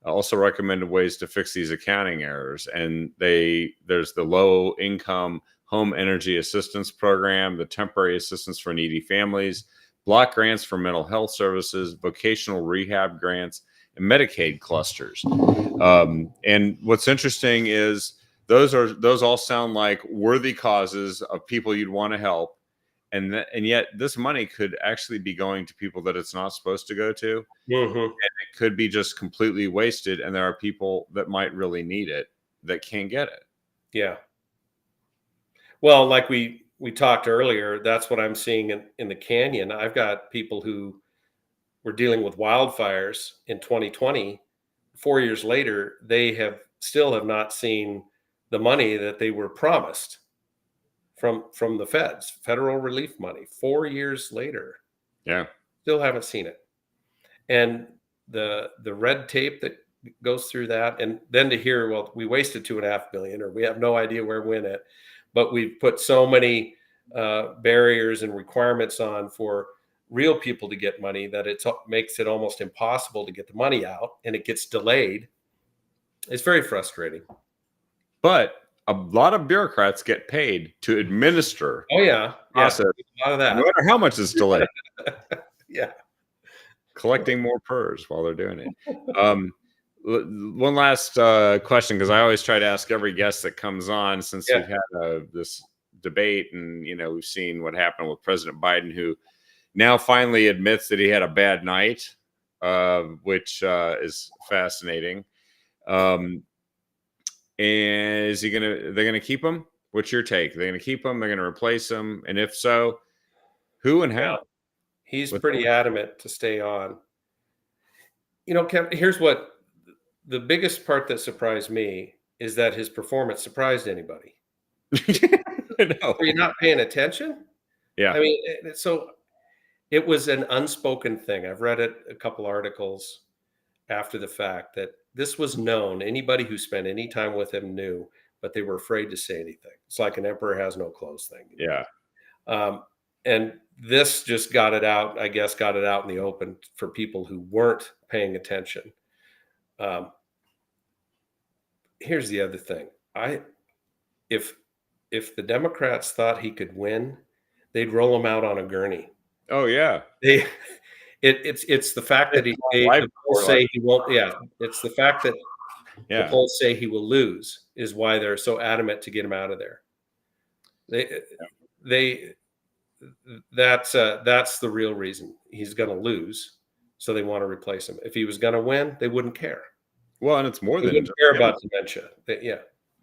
also recommended ways to fix these accounting errors. And there's the low income home energy assistance program, the temporary assistance for needy families, block grants for mental health services, vocational rehab grants, and Medicaid clusters. And what's interesting is those all sound like worthy causes of people you'd want to help. And yet this money could actually be going to people that it's not supposed to go to. Mm-hmm. And it could be just completely wasted. And there are people that might really need it that can't get it. Yeah. Well, like we talked earlier, that's what I'm seeing in the canyon. I've got people who were dealing with wildfires in 2020. 4 years later, they still have not seen the money that they were promised from the feds, federal relief money. 4 years later, Yeah. still haven't seen it. And the red tape that goes through that, and then to hear, well, we wasted $2.5 billion, or we have no idea where we went it, but we've put so many barriers and requirements on for real people to get money that it makes it almost impossible to get the money out, and it gets delayed. It's very frustrating. But a lot of bureaucrats get paid to administer. Oh yeah, process, a lot of that. no matter how much is delayed. Yeah, collecting more PERS while they're doing it. One last question, because I always try to ask every guest that comes on, since we've had this debate, and we've seen what happened with President Biden, who now finally admits that he had a bad night, which is fascinating. And is they're gonna keep him? What's your take? They're gonna keep him? They're gonna replace him? And if so, who and how? He's pretty adamant to stay on. Kevin, here's what the biggest part that surprised me is that his performance surprised anybody. No. Are you not paying attention? Yeah. I mean, so it was an unspoken thing. I've read a couple articles after the fact that this was known. Anybody who spent any time with him knew, but they were afraid to say anything. It's like an emperor has no clothes thing. Yeah. And this just got it out in the open for people who weren't paying attention. Here's the other thing. If the Democrats thought he could win, they'd roll him out on a gurney. Oh yeah. It's the fact that the polls say he won't. Yeah, it's the fact that the polls say he will lose is why they're so adamant to get him out of there. That's the real reason. He's going to lose, so they want to replace him. If he was going to win, they wouldn't care. Well, and it's more than they wouldn't care about dementia.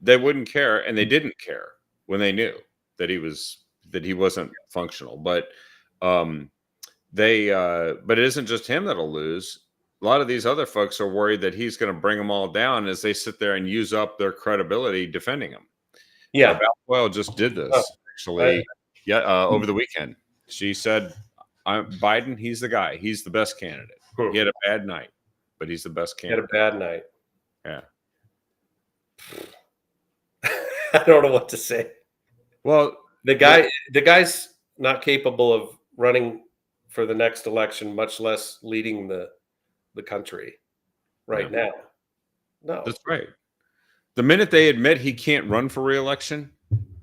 They wouldn't care, and they didn't care when they knew that he wasn't functional. But but it isn't just him that'll lose. A lot of these other folks are worried that he's going to bring them all down as they sit there and use up their credibility defending him. Yeah, Well, just did this actually. Over the weekend, she said, "Biden, he's the guy. He's the best candidate. He had a bad night, but he's the best candidate." He had a bad night. Yeah. I don't know what to say. Well, the guy's not capable of running for the next election, much less leading the country right now. No, that's right. The minute they admit he can't run for re-election,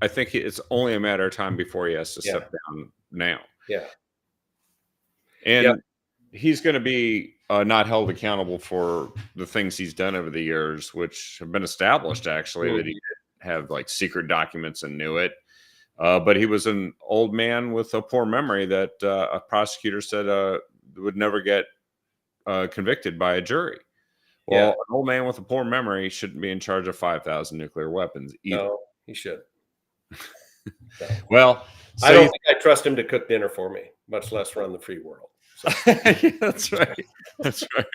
I think it's only a matter of time before he has to step down now. Yeah. And he's going to be not held accountable for the things he's done over the years, which have been established, actually, that he did have like secret documents and knew it. But he was an old man with a poor memory that a prosecutor said would never get convicted by a jury. Well, an old man with a poor memory shouldn't be in charge of 5,000 nuclear weapons either. No, he should. No. Well, I don't think I trust him to cook dinner for me, much less run the free world. So. That's right. That's right.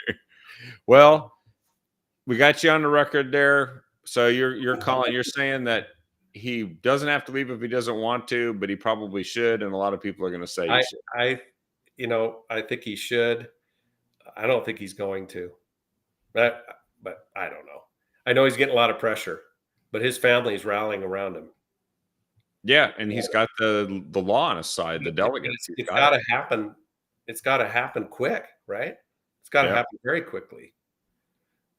Well, we got you on the record there. So you're calling. You're saying that he doesn't have to leave if he doesn't want to, but he probably should. And a lot of people are going to say he should. I think he should. I don't think he's going to. But I don't know. I know he's getting a lot of pressure, but his family is rallying around him. Yeah, and he's got the law on his side, the delegates. It's got to happen. It's got to happen quick, right? It's got to happen very quickly.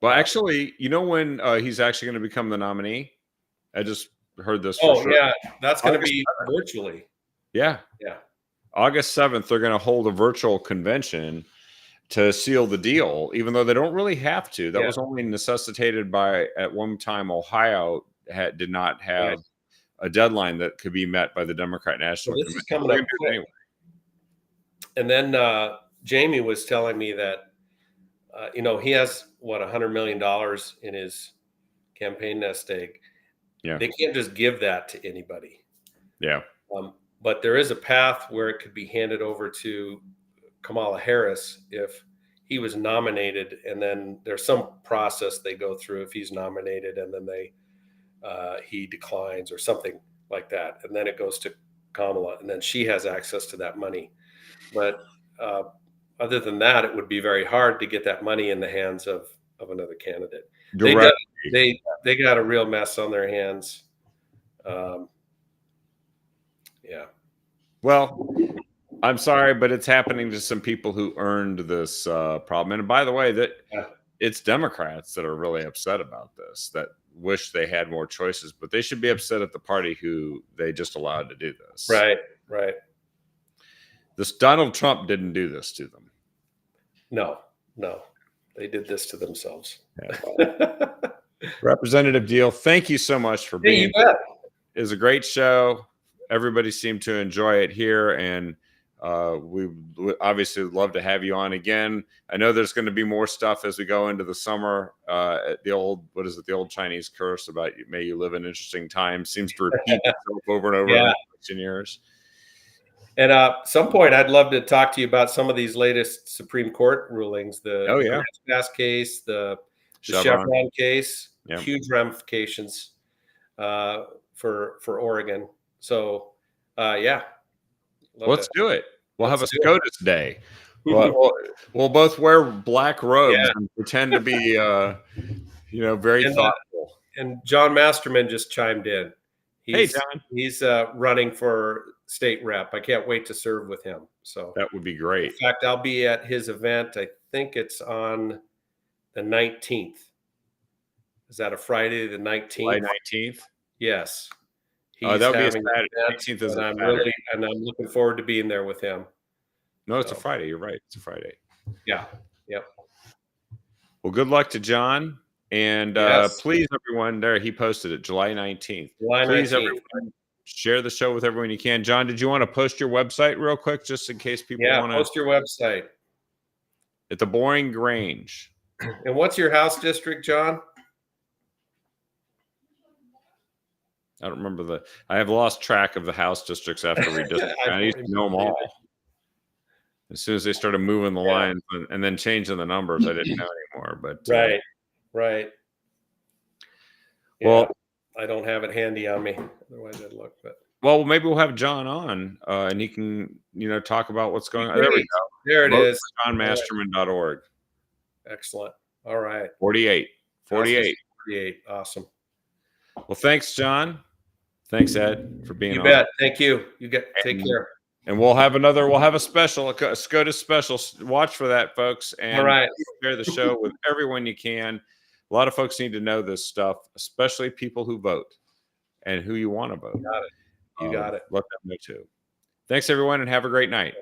Well, actually, you know when he's actually going to become the nominee? I just heard this for Oh sure. yeah, that's going to August be 7th. virtually. Yeah. Yeah. August 7th, they're going to hold a virtual convention to seal the deal, even though they don't really have to. That Yeah. was only necessitated by, at one time, Ohio did not have Right. a deadline that could be met by the Democrat So National this Convention. is coming They're up gonna do it quick. anyway. And then Jamie was telling me that he has what $100 million in his campaign nest egg. Yeah. They can't just give that to anybody. Yeah. But there is a path where it could be handed over to Kamala Harris if he was nominated, and then there's some process they go through if he's nominated, and then he declines or something like that, and then it goes to Kamala, and then she has access to that money. But other than that, it would be very hard to get that money in the hands of another candidate. They got a real mess on their hands. Yeah. Well, I'm sorry, but it's happening to some people who earned this problem. And by the way, it's Democrats that are really upset about this, that wish they had more choices, but they should be upset at the party who they just allowed to do this. Right. Right. This Donald Trump didn't do this to them. No. They did this to themselves. Yeah. Representative Deal, thank you so much for being here. It was a great show. Everybody seemed to enjoy it here, and we obviously would love to have you on again. I know there's going to be more stuff as we go into the summer. The old Chinese curse about may you live in interesting times seems to repeat itself over and over in the election years. And at some point, I'd love to talk to you about some of these latest Supreme Court rulings. The Pass case, the Chevron case, huge ramifications for Oregon. So, let's do it. We'll have a SCOTUS day. We'll both wear black robes and pretend to be, very thoughtful. And John Masterman just chimed in. Hey, John. He's running for state rep. I can't wait to serve with him. So that would be great. In fact, I'll be at his event. I think it's on the 19th. Is that a Friday, the 19th? July 19th? Yes. That would be a Saturday. 19th is a Saturday. And I'm looking forward to being there with him. No, it's a Friday. You're right. It's a Friday. Yeah. Yep. Well, good luck to John. And please, everyone, he posted it, July 19th. Please, everyone, share the show with everyone you can. John, did you want to post your website real quick, just in case people want to? Post your website. At the Boring Grange. And what's your house district, John? I don't remember I have lost track of the house districts after redistricting. I used to know them all. As soon as they started moving the lines and then changing the numbers, I didn't know anymore. But right. Well, I don't have it handy on me. Otherwise, I'd look. But maybe we'll have John on, and he can talk about what's going on. There we go. There it is. JohnMasterman.org. Excellent. All right. 48. Awesome. Well, thanks, John. Thanks, Ed, for being on. You bet. Thank you. Take care. And we'll have a special, a SCOTUS special. Watch for that, folks. And all right, share the show with everyone you can. A lot of folks need to know this stuff, especially people who vote and who you want to vote. You got it. Let them know too. Thanks, everyone, and have a great night.